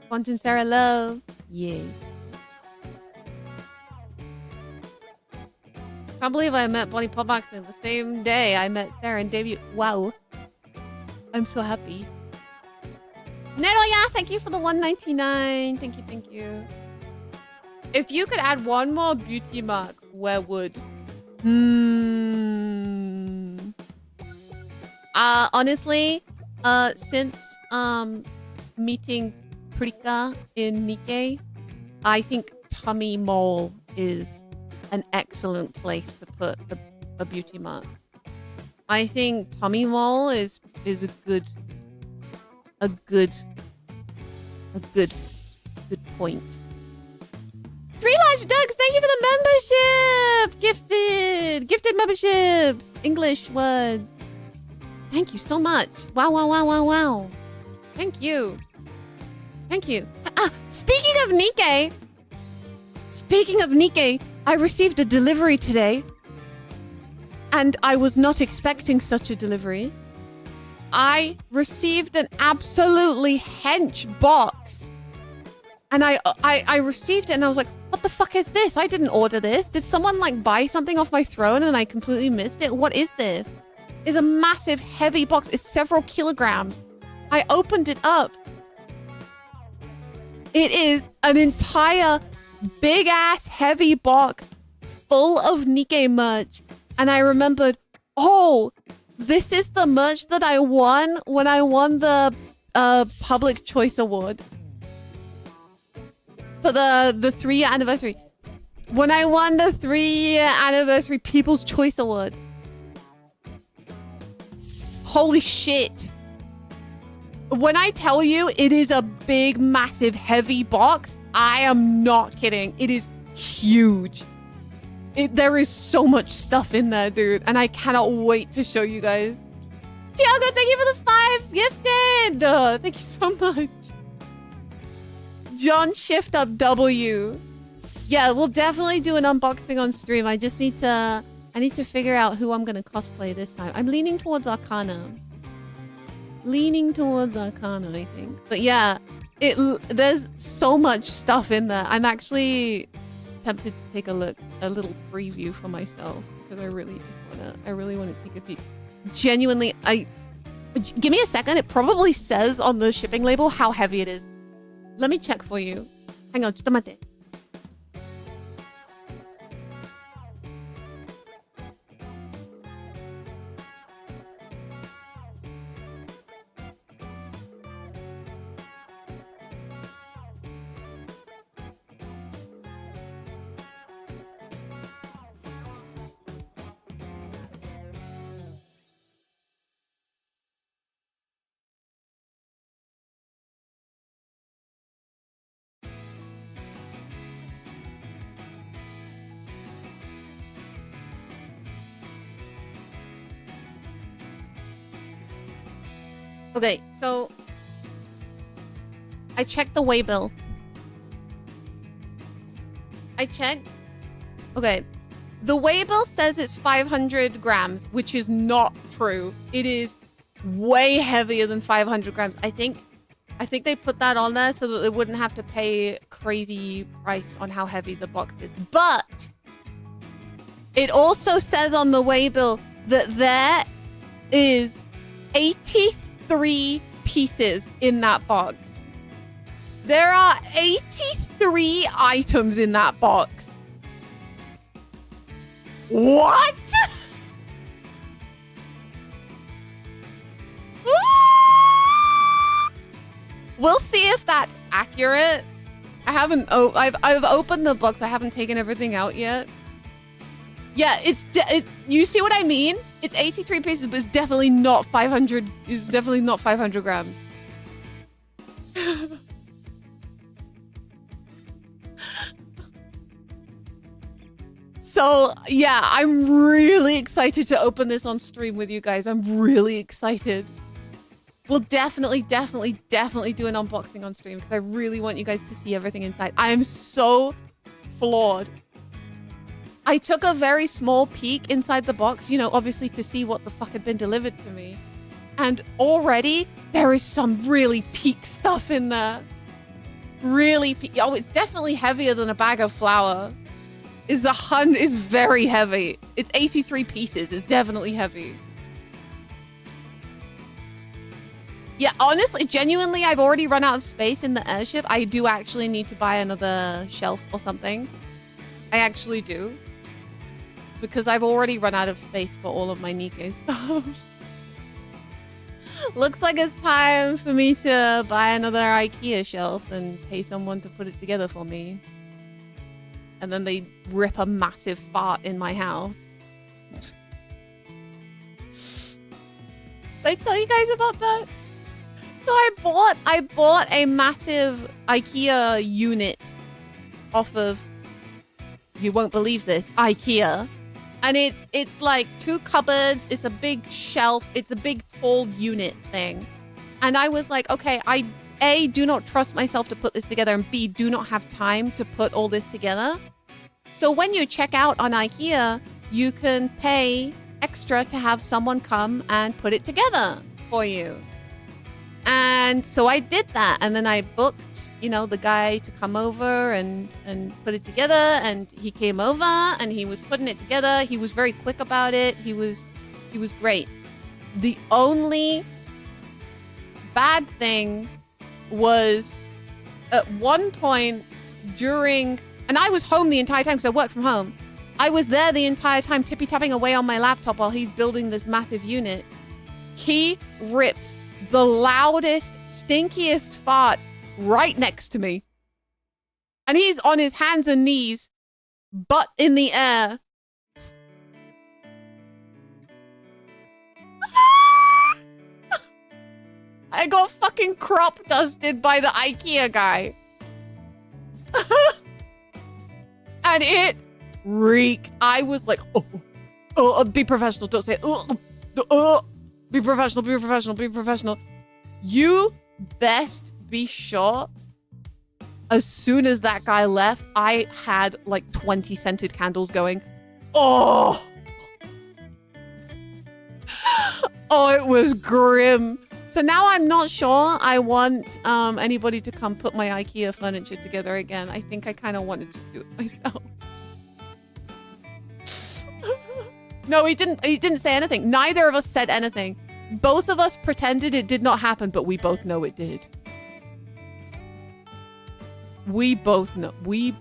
Font and Sarah love. Yes. Can't believe I met Bonnie Popox the same day I met Sarah and debut. Wow. I'm so happy. Neroya, thank you for the 199. Thank you. If you could add one more beauty mark, where would? Honestly, since meeting Prika in Nikkei, I think tummy mole is an excellent place to put a beauty mark. I think tummy mole is a good point. 3 large ducks, thank you for the membership! Gifted memberships! English words. Thank you so much. Wow. Thank you. Speaking of Nikkei, I received a delivery today. And I was not expecting such a delivery. I received an absolutely hench box. And I received it and I was like, what the fuck is this? I didn't order this. Did someone like buy something off my throne and I completely missed it? What is this? It's a massive heavy box. It's several kilograms. I opened it up. It is an entire big ass heavy box full of Nikkei merch. And I remembered, oh, this is the merch that I won when I won the Public Choice Award. For the 3-year anniversary. When I won the 3-year anniversary People's Choice Award. Holy shit. When I tell you it is a big, massive, heavy box, I am not kidding. It is huge. There is so much stuff in there, dude. And I cannot wait to show you guys. Tiago, thank you for the 5 gifted. Thank you so much. John Shift Up W. Yeah, we'll definitely do an unboxing on stream. I just need to... I need to figure out who I'm going to cosplay this time. I'm leaning towards Arcana. I think. But yeah, there's so much stuff in there. I'm actually tempted to take a look, a little preview for myself because I really want to take a peek. Genuinely, give me a second. It probably says on the shipping label how heavy it is. Let me check for you. Hang on, just a minute. Okay, so I checked the weigh bill. I checked. Okay. The weigh bill says it's 500 grams, which is not true. It is way heavier than 500 grams. I think they put that on there so that they wouldn't have to pay crazy price on how heavy the box is. But it also says on the weigh bill that there is 83 pieces in that box. There are 83 items in that box. What? We'll see if that's accurate. I haven't. I've opened the box. I haven't taken everything out yet. Yeah, it's you see what I mean? It's 83 pieces, but it's definitely not 500. It's definitely not 500 grams. So, yeah, I'm really excited to open this on stream with you guys. I'm really excited. We'll definitely do an unboxing on stream because I really want you guys to see everything inside. I am so floored. I took a very small peek inside the box, you know, obviously to see what the fuck had been delivered to me. And already there is some really peak stuff in there. Really peak. Oh, it's definitely heavier than a bag of flour. Is very heavy. It's 83 pieces. It's definitely heavy. Yeah, honestly, genuinely, I've already run out of space in the airship. I do actually need to buy another shelf or something. I actually do. Because I've already run out of space for all of my Nikkei stuff. Looks like it's time for me to buy another IKEA shelf and pay someone to put it together for me. And then they rip a massive fart in my house. Did I tell you guys about that? So I bought a massive IKEA unit off of, you won't believe this, IKEA. And it's like 2 cupboards, it's a big shelf, it's a big tall unit thing. And I was like, okay, I A, do not trust myself to put this together, and B, do not have time to put all this together. So when you check out on IKEA, you can pay extra to have someone come and put it together for you. And so I did that. And then I booked, you know, the guy to come over and put it together. And he came over and he was putting it together. He was very quick about it. He was great. The only bad thing was at one point during, and I was home the entire time because I work from home. I was there the entire time tippy-tapping away on my laptop while he's building this massive unit. He rips the loudest, stinkiest fart right next to me. And he's on his hands and knees, butt in the air. I got fucking crop dusted by the IKEA guy. And it reeked. I was like, oh, be professional, don't say it. Be professional, be professional, be professional. You best be sure. As soon as that guy left, I had like 20 scented candles going. Oh, it was grim. So now I'm not sure I want anybody to come put my IKEA furniture together again. I think I kind of want to just do it myself. No, he didn't say anything. Neither of us said anything. Both of us pretended it did not happen, but we both know it did. We both know. We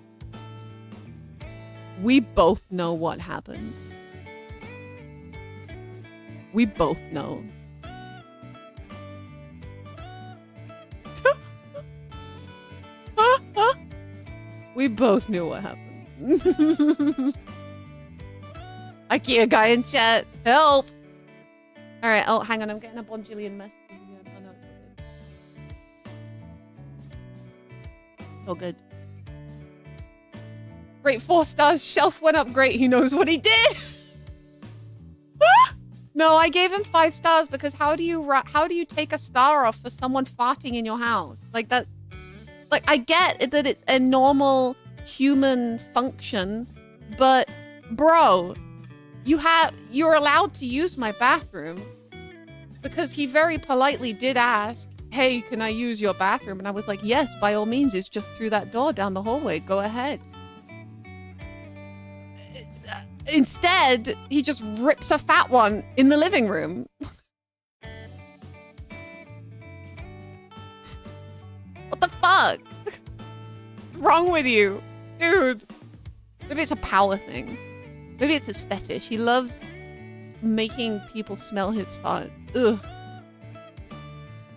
both know what happened. We both know. We both knew what happened. IKEA guy in chat, help! All right, oh, hang on, I'm getting a bonjillion messages again. Oh no, it's all good. Great, 4 stars, shelf went up great, he knows what he did! No, I gave him 5 stars because how do you take a star off for someone farting in your house? Like that's like I get that it's a normal human function, but bro, you're allowed to use my bathroom because he very politely did ask, "Hey, can I use your bathroom?" And I was like, "Yes, by all means. It's just through that door down the hallway. Go ahead." Instead, he just rips a fat one in the living room. What the fuck? What's wrong with you? Dude. Maybe it's a power thing. Maybe it's his fetish. He loves making people smell his fart. Ugh.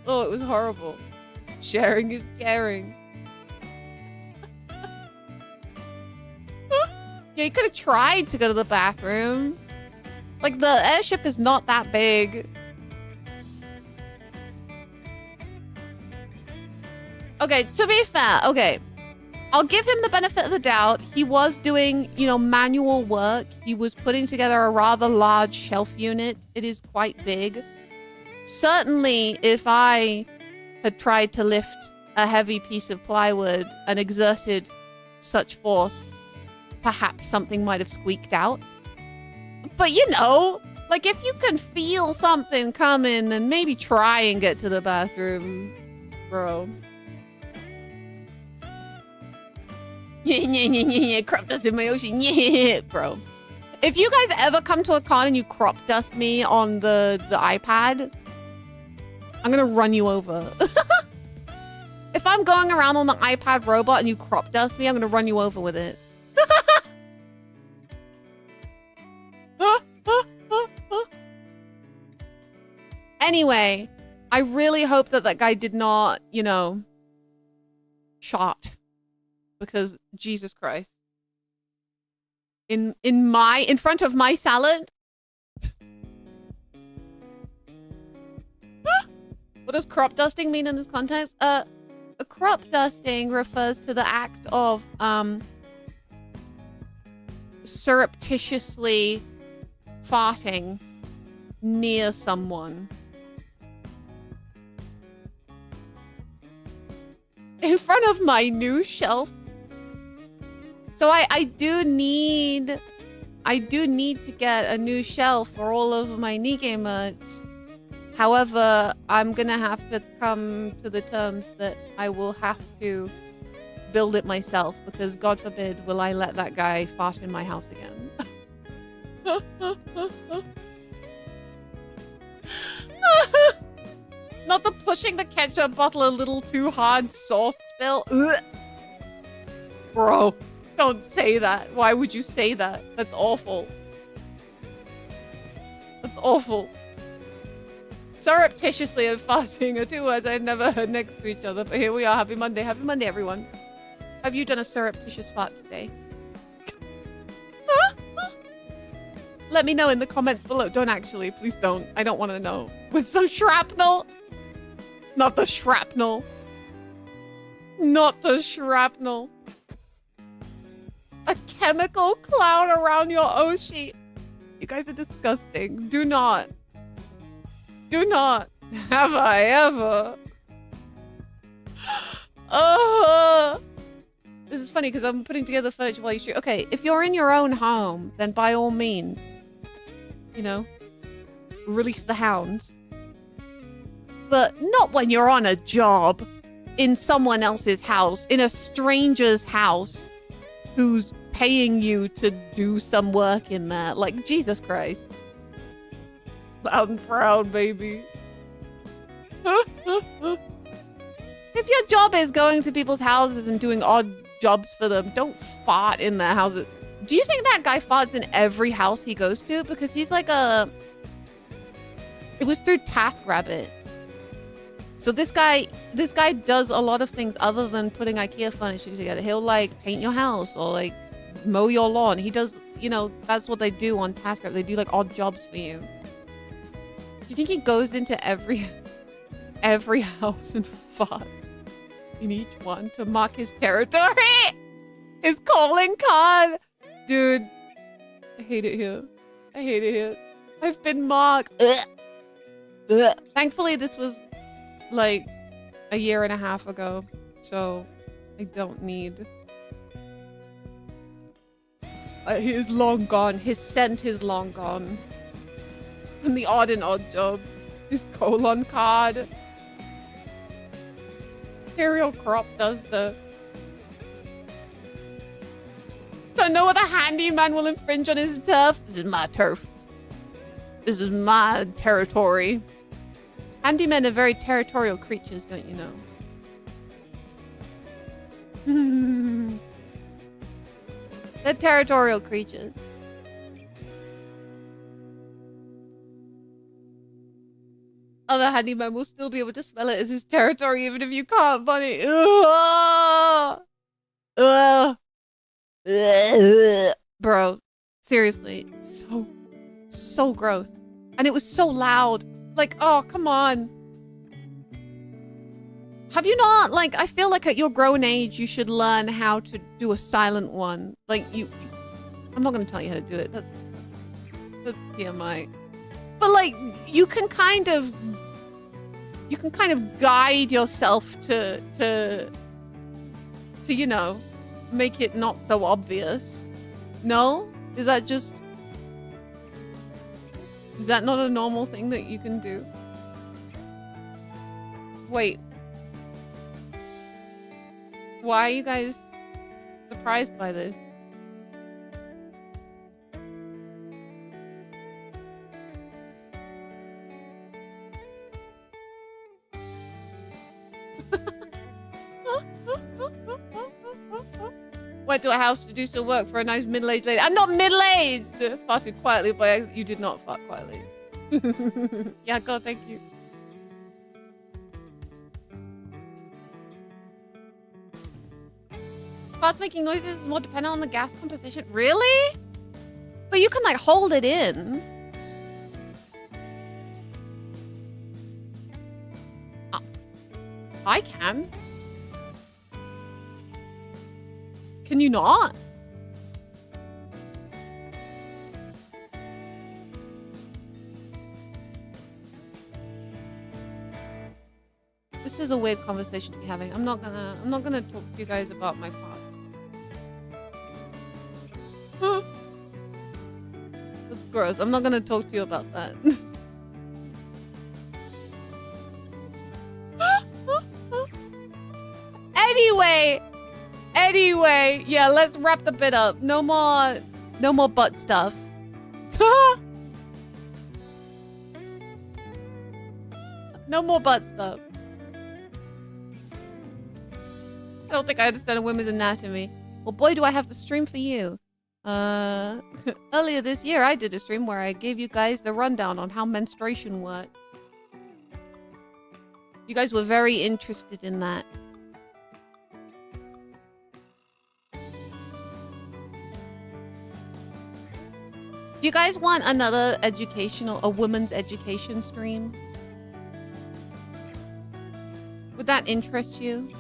Oh, it was horrible. Sharing is caring. Yeah, you could have tried to go to the bathroom. Like, the airship is not that big. Okay, to be fair, okay. I'll give him the benefit of the doubt. He was doing, you know, manual work. He was putting together a rather large shelf unit. It is quite big. Certainly, if I had tried to lift a heavy piece of plywood and exerted such force, perhaps something might have squeaked out. But you know, like if you can feel something coming, then maybe try and get to the bathroom, bro. Crop dust in my ocean, yeah, bro. If you guys ever come to a con and you crop dust me on the iPad, I'm gonna run you over. If I'm going around on the iPad robot and you crop dust me, I'm gonna run you over with it. Anyway, I really hope that that guy did not, you know, shot. Because Jesus Christ. In front of my salad? What does crop dusting mean in this context? A crop dusting refers to the act of surreptitiously farting near someone. In front of my new shelf. So I do need to get a new shelf for all of my Nikkei merch. However, I'm gonna have to come to the terms that I will have to build it myself because God forbid will I let that guy fart in my house again. Not the pushing the ketchup bottle a little too hard sauce spill. Ugh. Bro, don't say that. Why would you say that? That's awful. That's awful. Surreptitiously and farting are 2 words I've never heard next to each other, but here we are. Happy Monday. Happy Monday, everyone. Have you done a surreptitious fart today? Let me know in the comments below. Don't actually. Please don't. I don't want to know. With some shrapnel? Not the shrapnel. Not the shrapnel. A chemical cloud around your Oshi. You guys are disgusting. Do not. Do not. Have I ever? This is funny because I'm putting together furniture while you shoot. Okay, if you're in your own home, then by all means, you know, release the hounds. But not when you're on a job in someone else's house, in a stranger's house who's paying you to do some work in there. Like, Jesus Christ. Loud and proud, baby. If your job is going to people's houses and doing odd jobs for them, don't fart in their houses. Do you think that guy farts in every house he goes to? Because he's like a... It was through TaskRabbit. So this guy does a lot of things other than putting IKEA furniture together. He'll like paint your house or like mow your lawn. He does, you know, that's what they do on TaskRabbit. They do like odd jobs for you. Do you think he goes into every house and farts in each one to mark his territory? His calling card. Dude, I hate it here. I hate it here. I've been marked. Ugh. Ugh. Thankfully, this was like a year and a half ago, so I don't need. He is long gone. His scent is long gone. And the odd and odd jobs. His colon card. Serial crop does the. So no other handyman will infringe on his turf. This is my turf. This is my territory. Handymen are very territorial creatures, don't you know? They're territorial creatures. Other handyman will still be able to smell it as his territory, even if you can't, Bunny. Ugh. Ugh. Ugh. Bro, seriously, so gross. And it was so loud. Like, oh, come on. Have you not, like, I feel like at your grown age, you should learn how to do a silent one. Like, I'm not going to tell you how to do it. That's TMI. But, like, you can kind of guide yourself to, you know, make it not so obvious. No? Is that not a normal thing that you can do? Wait. Why are you guys surprised by this? Went to a house to do some work for a nice middle-aged lady. I'm not middle-aged! Farted quietly by accident. You did not fart quietly. Yeah, go, thank you. Farts making noises is more dependent on the gas composition. Really? But you can, like, hold it in. I can. Can you not? This is a weird conversation to be having. I'm not gonna talk to you guys about my fart. That's gross. I'm not gonna talk to you about that. Anyway, yeah, let's wrap the bit up. No more butt stuff. No more butt stuff. I don't think I understand a woman's anatomy. Well, boy, do I have the stream for you. Earlier this year, I did a stream where I gave you guys the rundown on how menstruation worked. You guys were very interested in that. Do you guys want another a women's education stream? Would that interest you?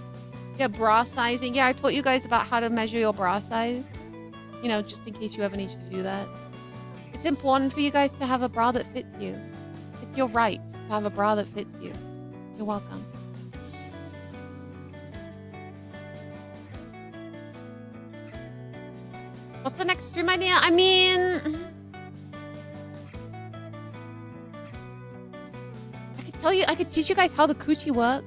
Yeah, bra sizing. Yeah, I taught you guys about how to measure your bra size. You know, just in case you ever need to do that. It's important for you guys to have a bra that fits you. It's your right to have a bra that fits you. You're welcome. What's the next stream idea? I mean... I could teach you guys how the coochie work.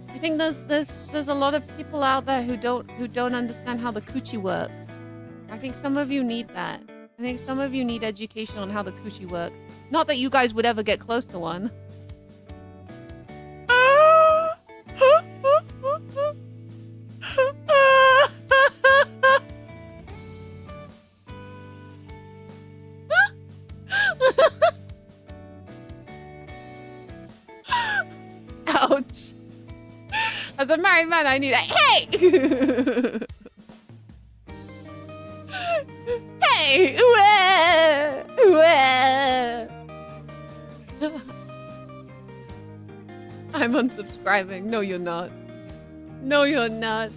I think there's a lot of people out there who don't understand how the coochie work. I think some of you need that. I think some of you need education on how the coochie work. Not that you guys would ever get close to one. Ouch. As a married man, I need a hey! Hey! I'm unsubscribing. No, you're not. No, you're not.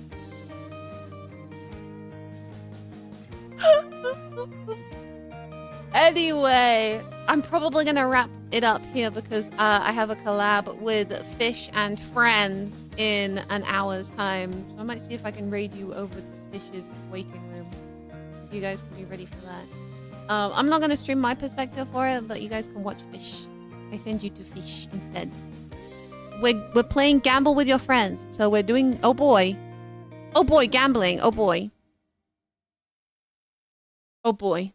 Anyway, I'm probably going to wrap it up here because I have a collab with Fish and Friends in an hour's time. So I might see if I can raid you over to Fish's waiting room. You guys can be ready for that. I'm not going to stream my perspective for it, but you guys can watch Fish. I send you to Fish instead. We're playing Gamble with your friends. So we're doing... Oh boy. Oh boy, gambling. Oh boy. Oh boy.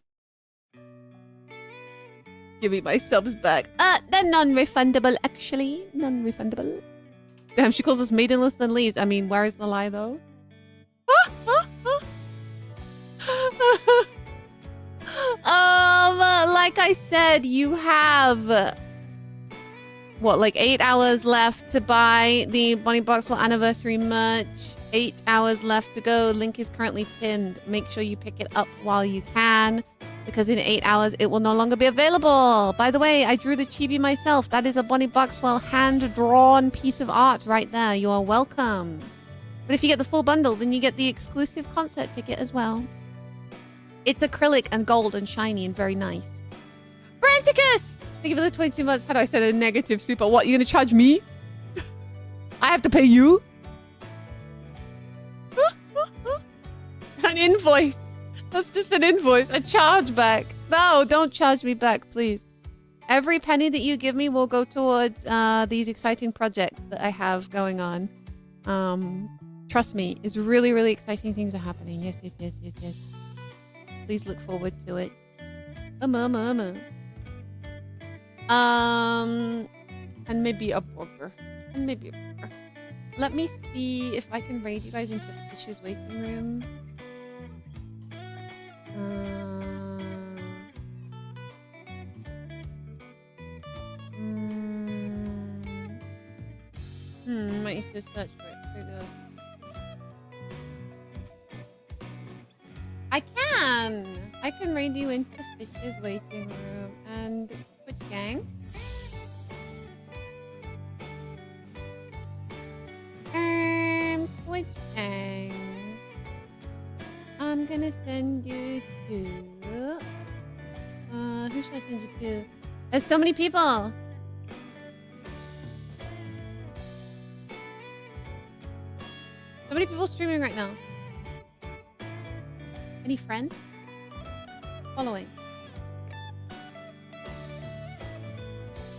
Give me my subs back. They're non-refundable, actually. Non-refundable. Damn, she calls us maidenless and leaves. I mean, where is the lie, though? Like I said, you have... What, like 8 hours left to buy the Bonnie Barkswell anniversary merch. 8 hours left to go. Link is currently pinned. Make sure you pick it up while you can, because in 8 hours it will no longer be available. By the way, I drew the chibi myself. That is a Bonnie Barkswell hand-drawn piece of art right there. You are welcome. But if you get the full bundle, then you get the exclusive concert ticket as well. It's acrylic and gold and shiny and very nice. Branticus! Thank you for the 22 months. How do I set a negative super? What, you're gonna charge me? I have to pay you? An invoice. That's just an invoice. A chargeback. No, don't charge me back, please. Every penny that you give me will go towards these exciting projects that I have going on. Trust me, it's really, really exciting things are happening. Yes, yes, yes, yes, yes. Please look forward to it. And maybe a burger. And maybe a burger. Let me see if I can raid you guys into Fish's waiting room. Might need to search for it. Trigger. I can raid you into Fish's waiting room and Twitch gang. Twitch gang. I'm gonna send you to... who should I send you to? There's so many people! So many people streaming right now. Any friends? Following.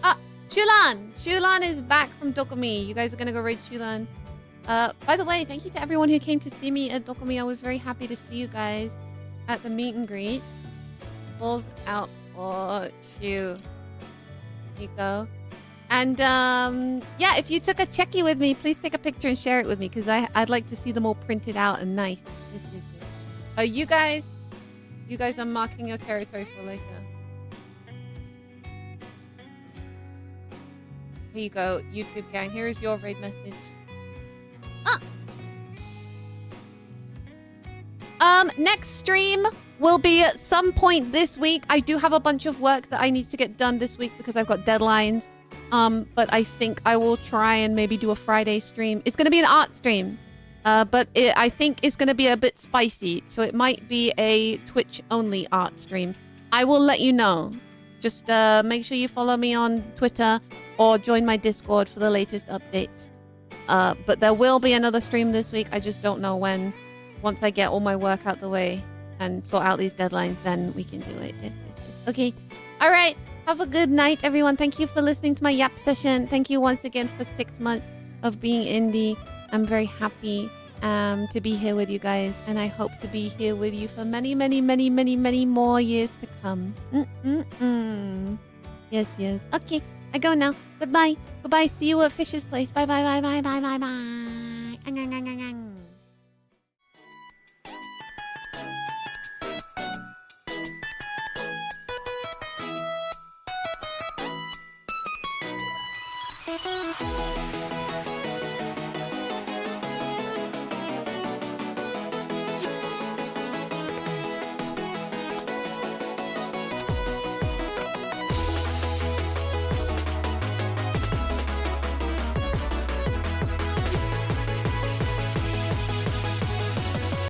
Ah! Shulan! Shulan is back from Dokumi. You guys are gonna go raid Shulan. By the way, thank you to everyone who came to see me at Dokumi. I was very happy to see you guys at the meet and greet. Balls out for you. Here you go. And yeah, if you took a checky with me, please take a picture and share it with me, because I'd like to see them all printed out and nice. Yes, yes, yes. You guys are marking your territory for later. Here you go, YouTube gang. Here is your raid message. Next stream will be at some point this week. I do have a bunch of work that I need to get done this week because I've got deadlines. But I think I will try and maybe do a Friday stream. It's going to be an art stream. But I think it's going to be a bit spicy. So it might be a Twitch-only art stream. I will let you know. Just make sure you follow me on Twitter or join my Discord for the latest updates. But there will be another stream this week. I just don't know when. Once I get all my work out the way and sort out these deadlines, then we can do it. Yes, yes, yes. Okay. All right. Have a good night, everyone. Thank you for listening to my Yap session. Thank you once again for 6 months of being indie. I'm very happy to be here with you guys, and I hope to be here with you for many, many, many, many, many more years to come. Yes, yes. Okay, I go now. Goodbye. Goodbye. See you at Fish's place. Bye, bye, bye, bye, bye, bye, bye. Thank you.